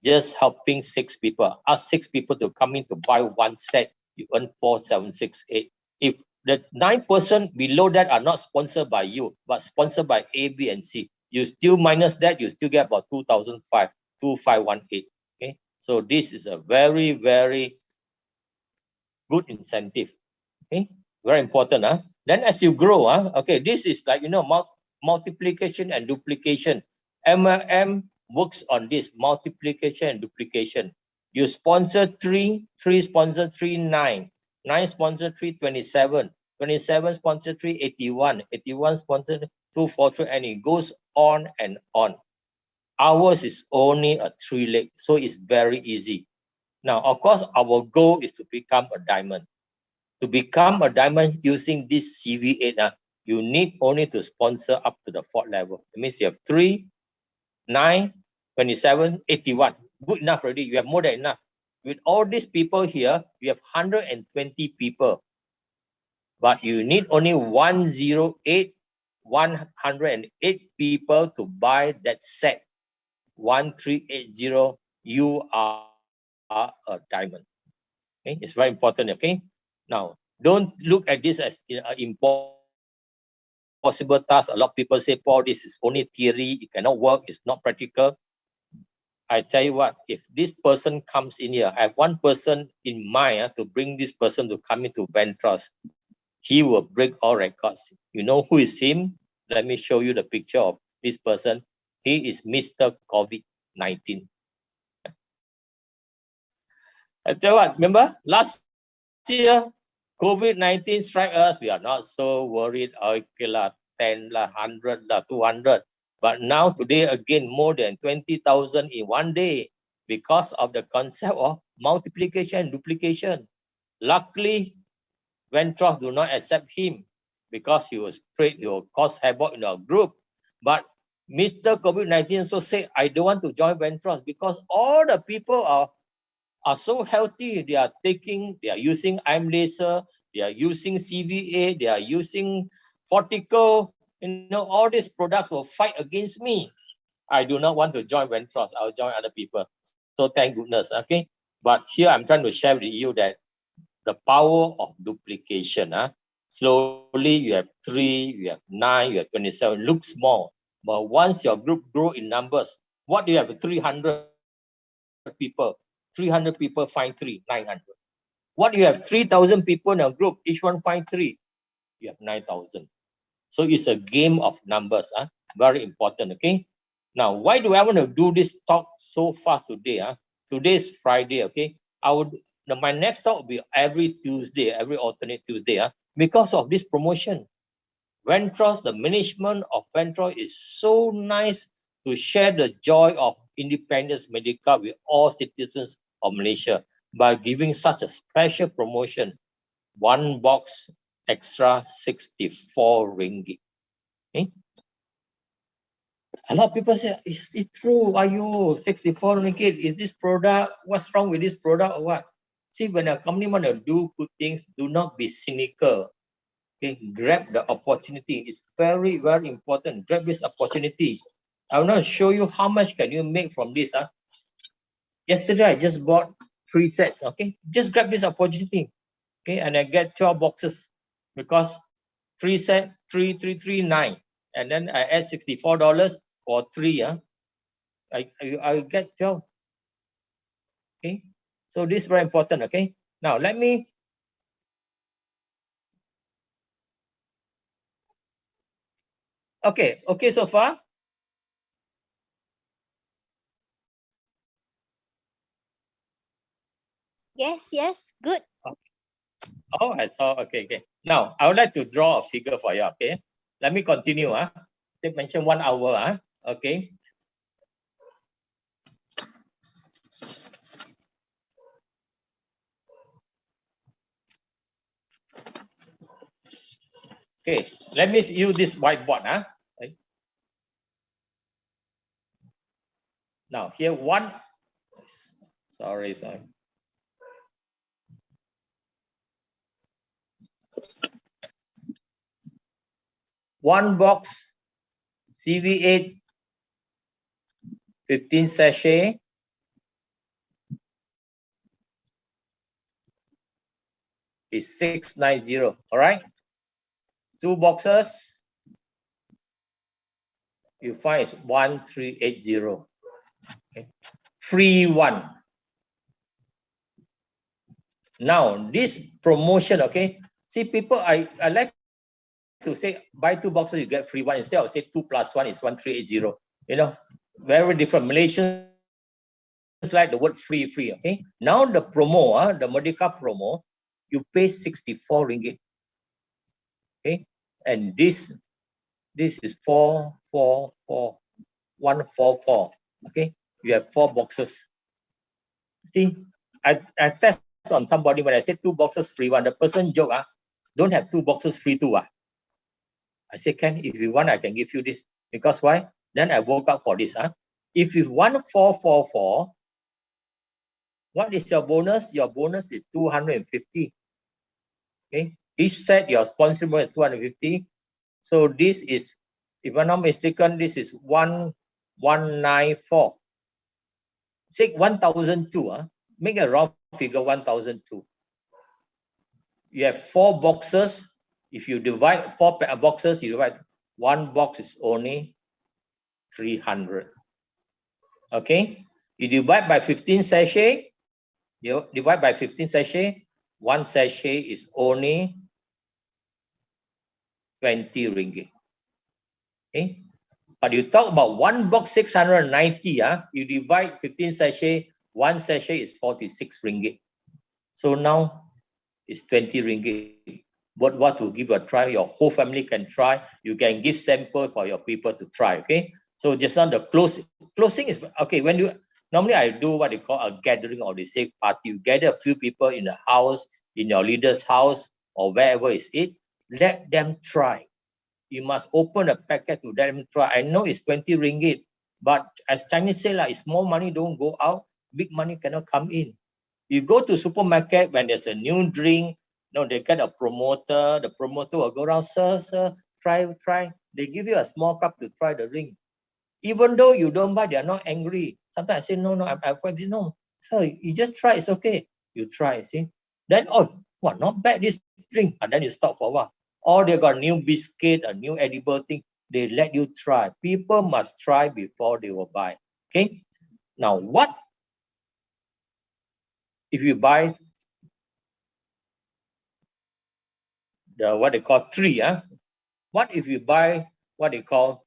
Just helping 6 people. Ask 6 people to come in to buy one set, you earn 4768. If the 9 person below that are not sponsored by you, but sponsored by A, B, and C, you still minus that, you still get about 2518. Okay, so this is a very, very good incentive. Okay, very important. Then as you grow, okay, this is like, multiplication and duplication. MLM works on this multiplication and duplication. You sponsor 3, 3 sponsor 3, 9, 9 sponsor 3, 27, 27 sponsor 3, 81, 81 sponsor 243, and it goes on and on. Ours is only a 3 leg, so it's very easy. Now, of course, our goal is to become a diamond. To become a diamond using this CV8, you need only to sponsor up to the 4th level. It means you have 3, 9, 27, 81. Good enough already. You have more than enough. With all these people here, you have 120 people. But you need only 108 people to buy that set. 1380, you are a diamond. Okay, it's very important. Okay, now don't look at this as an impossible task. A lot of people say, Paul, this is only theory, it cannot work, it's not practical. I tell you what, if this person comes in here, I have one person in mind to bring this person to come into Vantros. He will break all records. You know who is him? Let me show you the picture of this person. He is Mr. COVID-19. I tell you what, remember last year, COVID-19 strike us, we are not so worried. Okay lah, 10 lah, 100 lah, 200. But now today again, more than 20,000 in one day because of the concept of multiplication and duplication. Luckily, Vantros do not accept him because he was afraid he will cause havoc in our group. But Mr. COVID-19 also said, I don't want to join Vantros because all the people are so healthy. They are using IM Laser, they are using CV8, they are using Fortico. All these products will fight against me. I do not want to join Vantros. I'll join other people. So thank goodness. Okay. But here I'm trying to share with you that the power of duplication. Slowly you have 3, you have 9, you have 27. Looks small. But once your group grow in numbers, what do you have? 300 people. 300 people find 3, 900. What you have? 3,000 people in a group, each one find 3. You have 9,000. So it's a game of numbers. Very important. Okay. Now, why do I want to do this talk so fast today? Today is Friday. Okay. My next talk will be every Tuesday, every alternate Tuesday. Because of this promotion. Vantros, the management of Vantros is so nice to share the joy of independence medical with all citizens of Malaysia. by giving such a special promotion, one box extra 64 ringgit. Okay? A lot of people say, is it true? Are you 64 ringgit? Is this product? What's wrong with this product or what? See, when a company want to do good things, do not be cynical. Okay, grab the opportunity. It's very, very important. Grab this opportunity. I will now show you how much can you make from this. Yesterday, I just bought 3 sets. Okay, just grab this opportunity. Okay, and I get 12 boxes because 3 set, 3,339, and then I add $64 for 3. I get 12. Okay, so this is very important. Okay, now let me. Okay, so far. Yes, good. Oh, I saw. Okay. Now, I would like to draw a figure for you. Okay, let me continue. They mentioned 1 hour. Okay. Okay, let me use this whiteboard. Okay. Now, here one. Sorry. One box CV8 15 sachet is 690. All right. 2 boxes you find is 1380. Okay. Free one. Now this promotion, okay. See, people, I like to say buy 2 boxes you get free one, instead of say 2 plus 1 is 1380. You know, very different. Malaysians like the word free. Okay. Now the promo, the Merdeka promo, you pay 64 ringgit. Okay, and this is 144. Okay, you have 4 boxes. See, I test on somebody when I said 2 boxes free one. The person joke, don't have 2 boxes free too. I say, Ken, if you want, I can give you this. Because why? Then I woke up for this. If you want 444, what is your bonus? Your bonus is 250. Okay, each set your sponsor bonus is 250. So this is, if I'm not mistaken, this is 1194. Say 1002. Make a round figure 1002. You have 4 boxes. If you divide 4 boxes, you divide 1 box is only 300. Okay, you divide by 15 sachet. You divide by 15 sachet. 1 sachet is only 20 ringgit. Okay, but you talk about 1 box 690. You divide 15 sachet. 1 sachet is 46 ringgit. So now it's 20 ringgit. What to give a try? Your whole family can try. You can give sample for your people to try. Okay. So just on the closing is okay. When you normally I do what they call a gathering or they say party. You gather a few people in the house, in your leader's house or wherever is it. Let them try. You must open a packet to let them try. I know it's 20 ringgit, but as Chinese say, like, small money don't go out, big money cannot come in. You go to supermarket when there's a new drink, they get a promoter. The promoter will go around, sir, try. They give you a small cup to try the drink. Even though you don't buy, they are not angry. Sometimes I say, no, I no, sir, you just try, it's okay. You try, see. Then, wow, not bad this drink. And then you stop for a while. Or they got a new biscuit, a new edible thing. They let you try. People must try before they will buy. Okay. Now, what if you buy the what they call 3? What if you buy what they call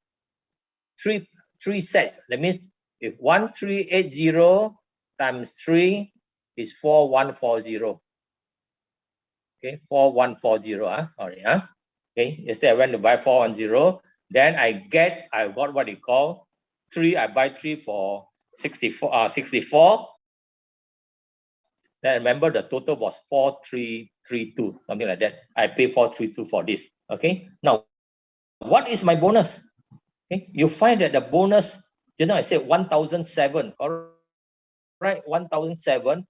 3 sets? That means if 1380 times 3 is 4140. Okay, 4140. Sorry. Okay, yesterday I went to buy 410. Then I got what they call 3. I buy 3 for 64. Then remember the total was 4332, something like that. I pay 432 for this. Okay. Now, what is my bonus? Okay, you find that the bonus, I said 1007, correct? 1007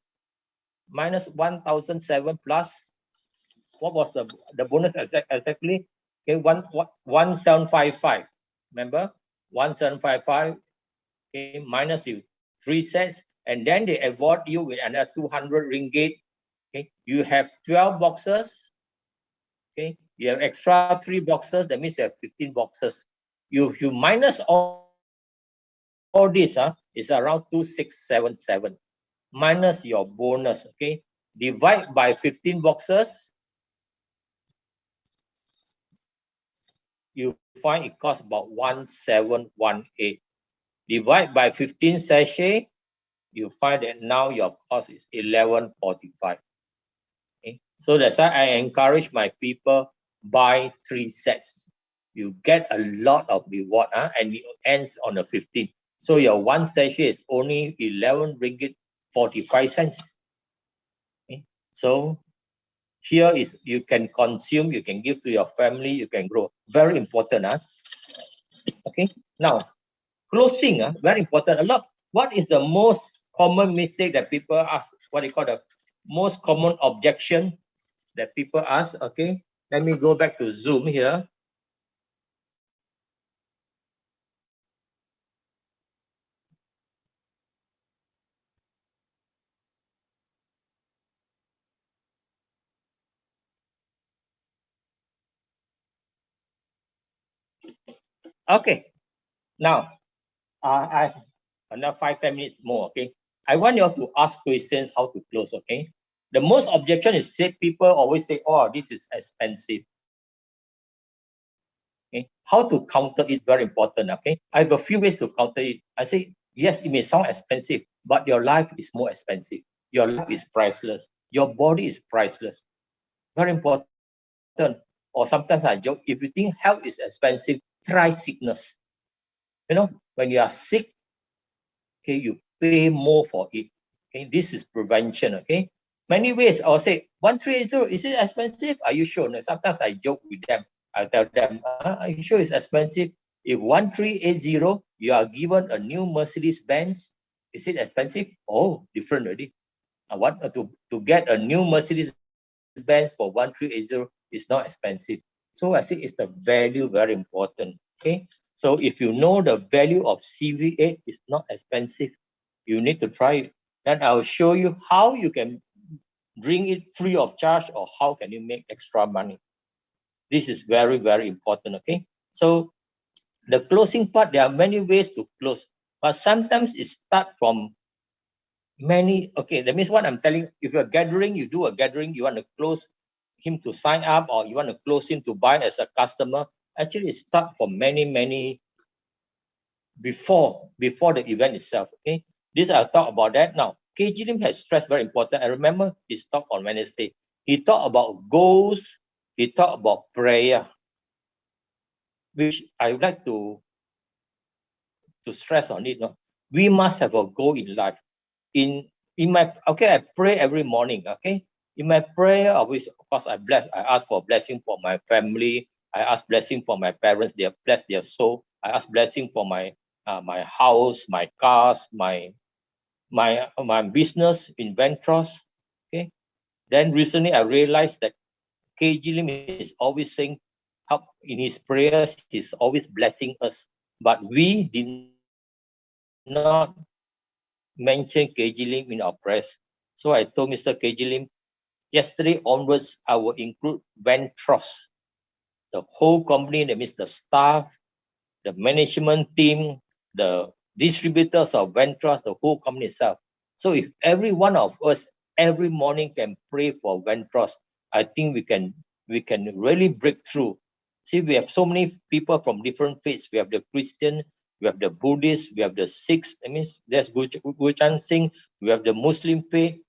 minus 1007 plus what was the bonus exactly? Okay, 1755. Remember, 1755. Okay, minus you 3 sets, and then they award you with another 200 ringgit. Okay, you have 12 boxes. Okay, you have extra 3 boxes. That means you have 15 boxes. You minus all this, is around 2677 minus your bonus. Okay, divide by 15 boxes. You find it costs about 1718. Divide by 15 sachet, you find that now your cost is 1145. Okay, so that's why I encourage my people buy 3 sets. You get a lot of reward, and it ends on the 15th. So your 1 sachet is only 11 ringgit 45 cents. Okay, so here is you can consume, you can give to your family, you can grow. Very important. Okay, now closing, very important. What is the most common mistake that people ask? What they call the most common objection that people ask? Okay, let me go back to Zoom here. Okay, now I have another 5-10 minutes more. Okay, I want you all to ask questions how to close. Okay, the most objection is people always say, "Oh, this is expensive." Okay, how to counter it, very important. Okay, I have a few ways to counter it. I say, yes, it may sound expensive, but your life is more expensive. Your life is priceless. Your body is priceless. Very important. Or sometimes I joke, if you think health is expensive, try sickness. When you are sick, okay, you pay more for it. Okay, this is prevention. Okay, many ways. I'll say 1380, is it expensive? Are you sure? No, sometimes I joke with them. I tell them, are you sure it's expensive? If 1380, you are given a new Mercedes Benz, is it expensive? Oh, different already. I want to get a new Mercedes Benz for 1380 is not expensive. So I think it's the value very important. Okay, so if you know the value of CV8 is not expensive, you need to try it. Then I'll show you how you can bring it free of charge, or how can you make extra money. This is very, very important. Okay, so the closing part, there are many ways to close, but sometimes it starts from many. Okay, that means what I'm telling, if you're gathering, you do a gathering, you want to close him to sign up, or you want to close him to buy as a customer. Actually, it starts from many before the event itself. Okay, this I'll talk about that now. KG Lim has stressed very important. I remember his talk on Wednesday. He talked about goals. He talked about prayer, which I would like to stress on it. No? We must have a goal in life. In my, okay, I pray every morning. Okay, in my prayer, always, of course, I ask for blessing for my family. I ask blessing for my parents. They have blessed their soul. I ask blessing for my my house, my cars, my business in Vantros. Okay, then recently I realized that KG Lim is always saying, help in his prayers. He's always blessing us, but we did not mention KG Lim in our press. So I told Mr. KG Lim, yesterday onwards, I will include Vantros, the whole company, that means the staff, the management team, the distributors of Vantros, the whole company itself. So if every one of us every morning can pray for Vantros, I think we can really break through. See, we have so many people from different faiths. We have the Christian, we have the Buddhist, we have the Sikhs. That means there's Gurchan Singh. We have the Muslim faith,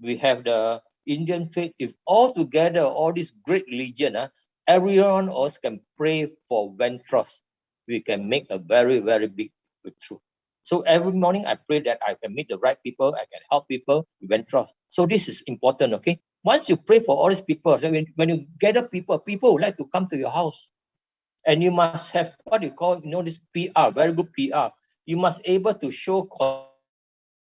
we have the Indian faith. If all together, all this great religion, everyone else can pray for Vantros, we can make a very, very big breakthrough. So every morning I pray that I can meet the right people, I can help people, Vantros. So this is important, okay? Once you pray for all these people, so when you gather people, people would like to come to your house. And you must have what you call, this PR, very good PR. You must able to show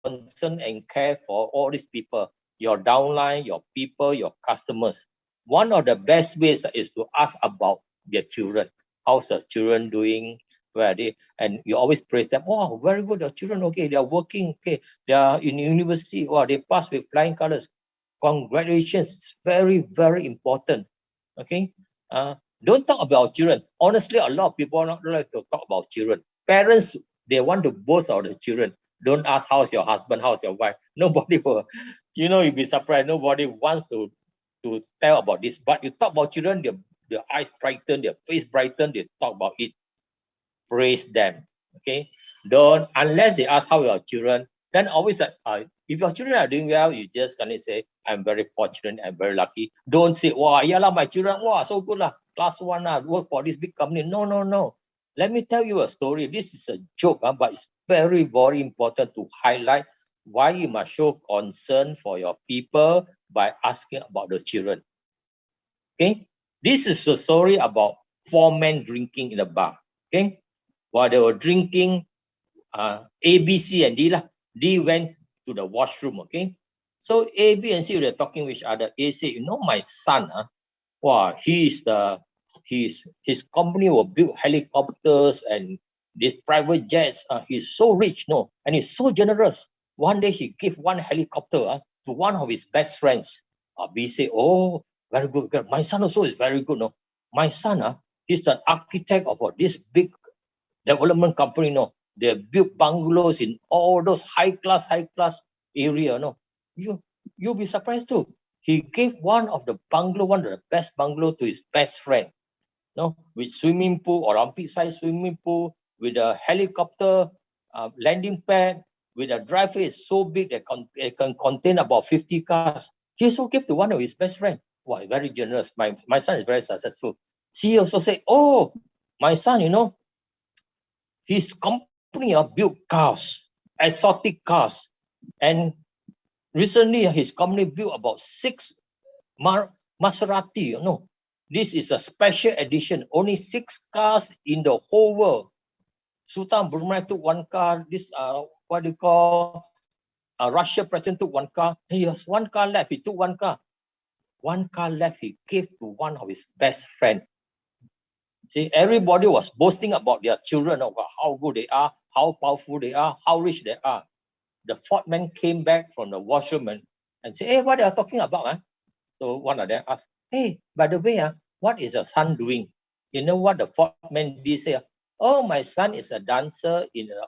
concern and care for all these people, your downline, your people, your customers. One of the best ways is to ask about their children. How's the children doing? Where are they? And you always praise them. Oh, very good, the children, okay, they are working, okay, they are in university, oh, they passed with flying colors. Congratulations, it's very, very important. Okay. Don't talk about children. Honestly, a lot of people don't like to talk about children. Parents, they want to boast of the children. Don't ask how's your husband, how's your wife. Nobody will, you'll be surprised. Nobody wants to tell about this. But you talk about children, their eyes brighten, their face brighten, they talk about it. Praise them. Okay. Don't, unless they ask how your children, then always if your children are doing well, you just gonna say, I'm very fortunate, I'm very lucky. Don't say, wow, yeah lah, my children, wow, so good lah, class one lah, work for this big company. No, no, no. Let me tell you a story. This is a joke, but it's very, very important to highlight why you must show concern for your people by asking about the children. Okay, this is a story about 4 men drinking in a bar. Okay, while they were drinking, A, B, C, and D lah. D went to the washroom. Okay, so A, B, and C were talking with each other. A said, my son, wow, his company will build helicopters and these private jets. He's so rich, and he's so generous. One day he gave one helicopter to one of his best friends. B said, oh, very good. My son also is very good. No, my son, he's the architect of this big development company. No, they built bungalows in all those high class area. No, you'll be surprised too. He gave one of the best bungalow to his best friend. No, with swimming pool, Olympic size swimming pool, with a helicopter landing pad, with a driveway so big that it can contain about 50 cars. He also gave to one of his best friend. Wow, very generous. My son is very successful. She also said, oh, my son, his company built cars, exotic cars. And recently his company built about 6 Maserati. This is a special edition. Only 6 cars in the whole world. Sultan Brunei took 1 car. This what do you call? Russia president took 1 car. He has 1 car left. He took 1 car. 1 car left. He gave to one of his best friend. See, everybody was boasting about their children, about how good they are, how powerful they are, how rich they are. The 4th man came back from the washroom and said, hey, what are you talking about? So one of them asked, hey, by the way, what is your son doing? You know what the 4th man did say? Oh, my son is a dancer in an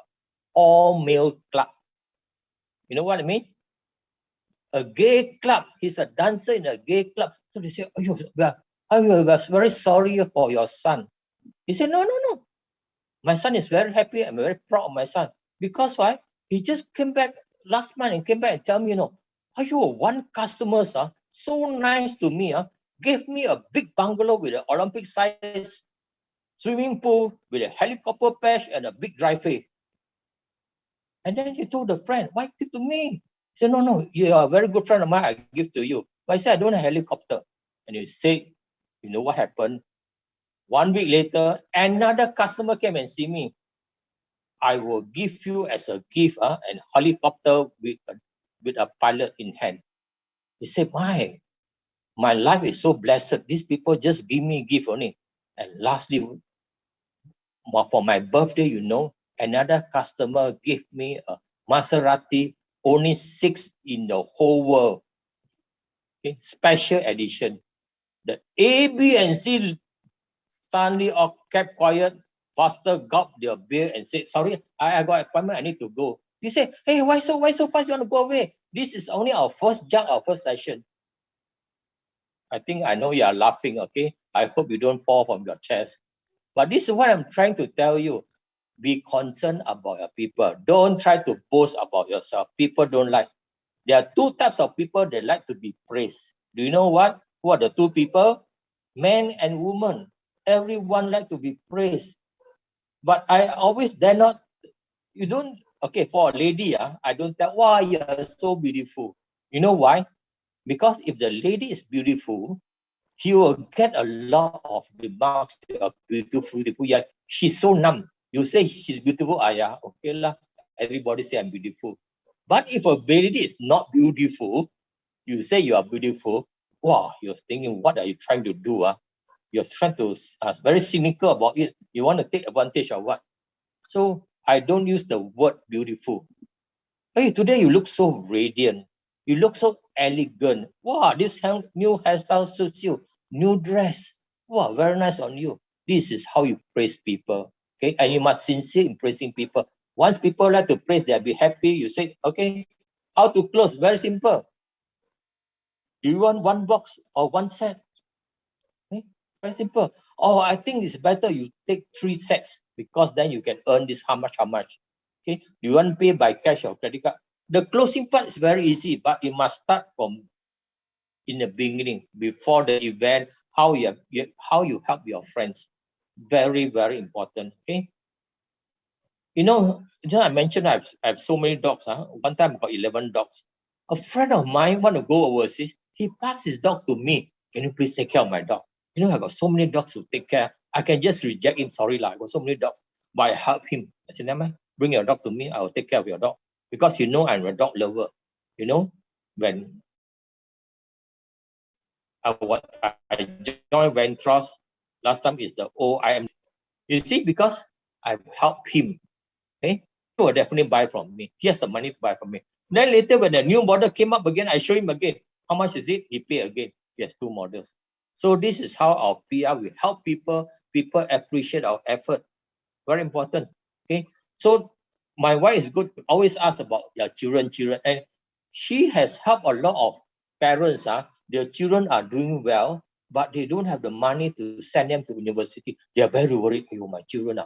all-male club. You know what I mean? A gay club. He's a dancer in a gay club. So they say, I was very sorry for your son. He said, no. My son is very happy. I'm very proud of my son. Because why? He just came back last month and came back and tell me, one customer, so nice to me, gave me a big bungalow with an Olympic size swimming pool with a helicopter pad and a big driveway. And then he told the friend, why give to me? He said, no, you are a very good friend of mine, I give to you. But I said, I don't have a helicopter. And he said, you know what happened? 1 week later, another customer came and see me. I will give you as a gift a helicopter with a pilot in hand. He said, my life is so blessed. These people just give me gift only. And lastly, for my birthday, another customer gave me a Maserati, only 6 in the whole world. Okay, special edition. The A, B, and C suddenly all kept quiet, faster gulped their beer and said, sorry, I got an appointment, I need to go. He said, hey, why so fast you want to go away? This is only our first session. I think I know you are laughing, okay? I hope you don't fall from your chairs. But this is what I'm trying to tell you. Be concerned about your people. Don't try to boast about yourself. People don't like. There are 2 types of people that like to be praised. Do you know what? Who are the 2 people? Men and women. Everyone like to be praised. But I always dare not. You don't Okay, for a lady, I don't tell, wow, you are so beautiful. You know why? Because if the lady is beautiful, he will get a lot of remarks. You are beautiful, beautiful. Yeah, she's so numb. You say she's beautiful, yeah, okay lah. Everybody say I'm beautiful. But if a lady is not beautiful, you say you are beautiful. Wow, you're thinking, what are you trying to do? You're trying to very cynical about it. You want to take advantage of what? So I don't use the word beautiful. Hey, today you look so radiant. You look so elegant. Wow, this new hairstyle suits you. New dress. Wow, very nice on you. This is how you praise people. Okay, and you must sincere in praising people. Once people like to praise, they'll be happy. You say, okay, how to close? Very simple. Do you want one box or one set? Okay, very simple. Oh, I think it's better you take 3 sets because then you can earn this how much, how much. Okay, do you want to pay by cash or credit card? The closing part is very easy, but you must start from in the beginning, before the event, how you help your friends. Very, very important. Okay. You know, just I mentioned I have so many dogs. One time I got 11 dogs. A friend of mine want to go overseas. He passed his dog to me. Can you please take care of my dog? You know, I got so many dogs to take care. I can just reject him. Sorry, I got so many dogs. But I help him. I said, never mind. Bring your dog to me. I will take care of your dog. Because you know I'm a dog lover. You know, when I joined Vantros, last time is the OIM. You see, because I've helped him. Okay, he will definitely buy from me. He has the money to buy from me. Then later, when the new model came up again, I show him again. How much is it? He pay again. He has 2 models. So this is how our PR will help people. People appreciate our effort. Very important. Okay. So my wife is good. Always ask about their children, and she has helped a lot of parents. Their children are doing well, but they don't have the money to send them to university. They are very worried. Oh, my children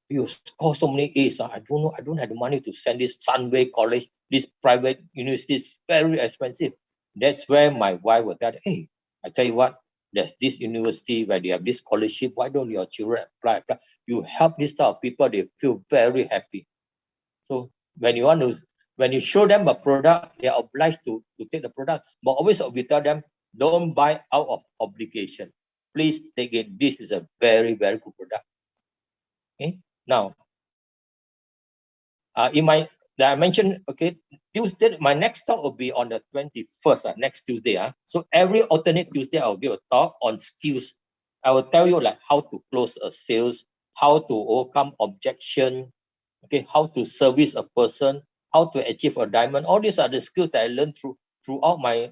you score so many A's. I don't know. I don't have the money to send this Sunway College, this private university is very expensive. That's where my wife will tell, hey, I tell you what, there's this university where they have this scholarship. Why don't your children apply? You help this type of people, they feel very happy. So when you show them a product, they are obliged to take the product. But always we tell them, don't buy out of obligation. Please take it. This is a very, very good product. Okay. Now, that I mentioned, okay, Tuesday, my next talk will be on the 21st, next Tuesday. So every alternate Tuesday, I'll give a talk on skills. I will tell you like how to close a sales, how to overcome objection, okay, how to service a person, how to achieve a diamond. All these are the skills that I learned throughout my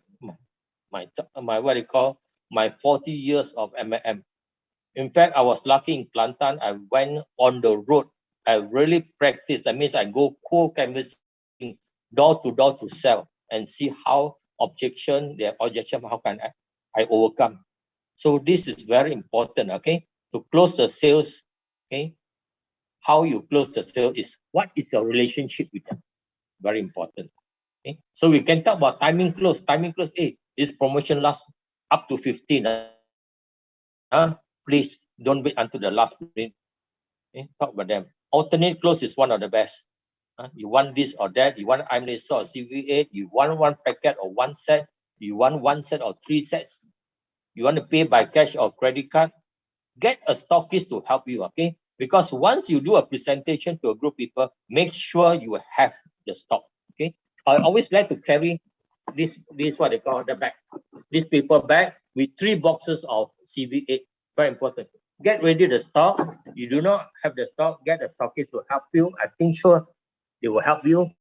what you call my 40 years of M&M. In fact, I was lucky in Kelantan. I went on the road. I really practiced. That means I go cold canvassing, door to door to sell and see how their objection, how can I overcome. So this is very important, okay? To close the sales, okay? How you close the sale is what is your relationship with them. Very important. Okay? So we can talk about timing close. Timing close, hey, this promotion lasts up to 15. Please don't wait until the last minute. Okay? Talk about them. Alternate close is one of the best. You want this or that, you want IM Laser or CV8, you want 1 packet or 1 set, you want 1 set or 3 sets, you want to pay by cash or credit card, get a stockist to help you, okay? Because once you do a presentation to a group of people, make sure you have the stock, okay? I always like to carry this what they call the bag, this paper bag with 3 boxes of CV8. Very important. Get ready the stock. You do not have the stock, get a stockist to help you. I think sure they will help you.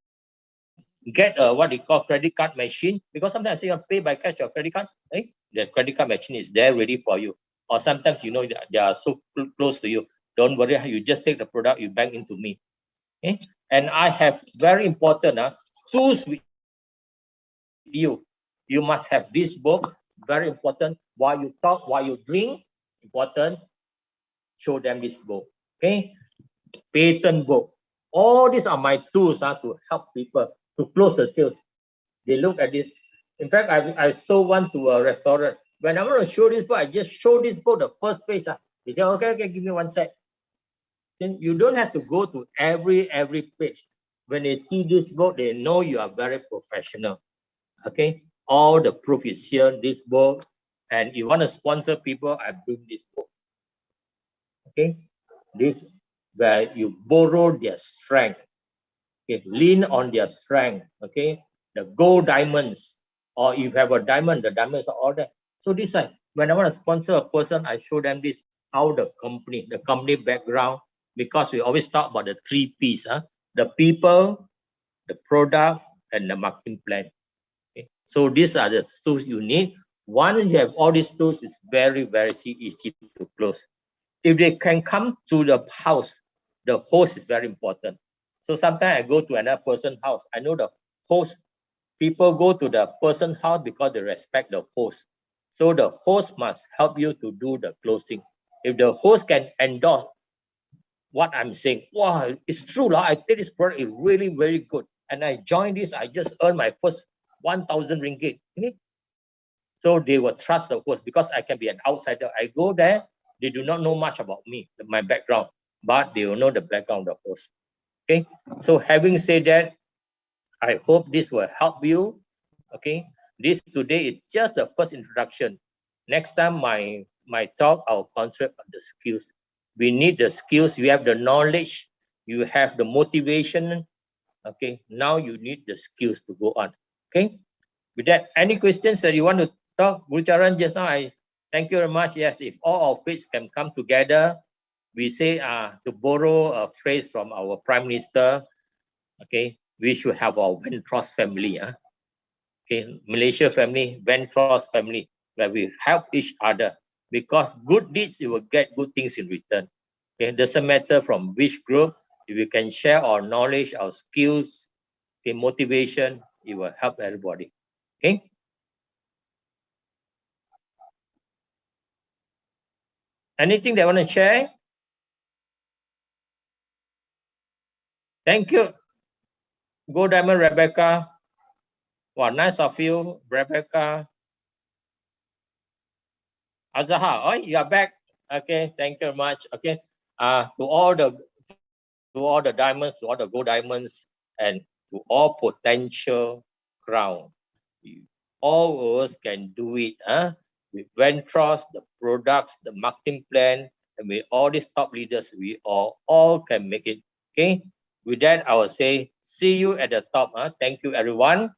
Get a what they call credit card machine, because sometimes I say pay by cash or credit card. The credit card machine is there ready for you. Or sometimes you know they are so close to you. Don't worry, you just take the product, you bank into me. Okay? And I have very important tools with you. You must have this book, very important. While you talk, while you drink, important. Show them this book. Okay? Patent book. All these are my tools to help people to close the sales. They look at this. In fact, I sold one to a restaurant. When I want to show this book, I just show this book, the first page. They say, okay, give me 1 set. Then you don't have to go to every page. when they see this book, they know you are very professional. Okay, all the proof is here, this book. And you want to sponsor people, I bring this book. Okay, this where you borrow their strength. Okay, lean on their strength. Okay, the gold diamonds, or if you have a diamond, the diamonds are all there. So this side, when I want to sponsor a person, I show them this, how the company background, because we always talk about the 3 P's, the people, the product, and the marketing plan. Okay? So these are the tools you need. Once you have all these tools, it's very, very easy to close. If they can come to the house, the host is very important. So sometimes I go to another person's house. I know the host. People go to the person's house because they respect the host. So the host must help you to do the closing. If the host can endorse what I'm saying, wow, it's true. I think this product is really very good. And I joined this, I just earned my first 1,000 ringgit. Okay? So they will trust the host because I can be an outsider. I go there, they do not know much about me, my background, but they will know the background of the host. Okay, so having said that, I hope this will help you. Okay, this today is just the first introduction. Next time my talk, I'll concentrate on the skills. We need the skills. You have the knowledge, you have the motivation. Okay, now you need the skills to go on. Okay, with that, any questions that you want to talk, Gurucharan, just now? I thank you very much. Yes, if all of it can come together, we say to borrow a phrase from our Prime Minister. Okay, we should have our Vantros family. Okay, Malaysia family, Vantros family, where we help each other, because good deeds you will get good things in return. Okay, doesn't matter from which group. If we can share our knowledge, our skills, okay, motivation, it will help everybody. Okay. Anything they want to share? Thank you. Go Diamond, Rebecca. Wow, nice of you, Rebecca. Azaha, oh, you are back. Okay, thank you very much. Okay, to all the diamonds, to all the gold diamonds, and to all potential crown. All of us can do it. With Vantros, the products, the marketing plan, and with all these top leaders, we all can make it. Okay. With that, I will say see you at the top. Thank you, everyone.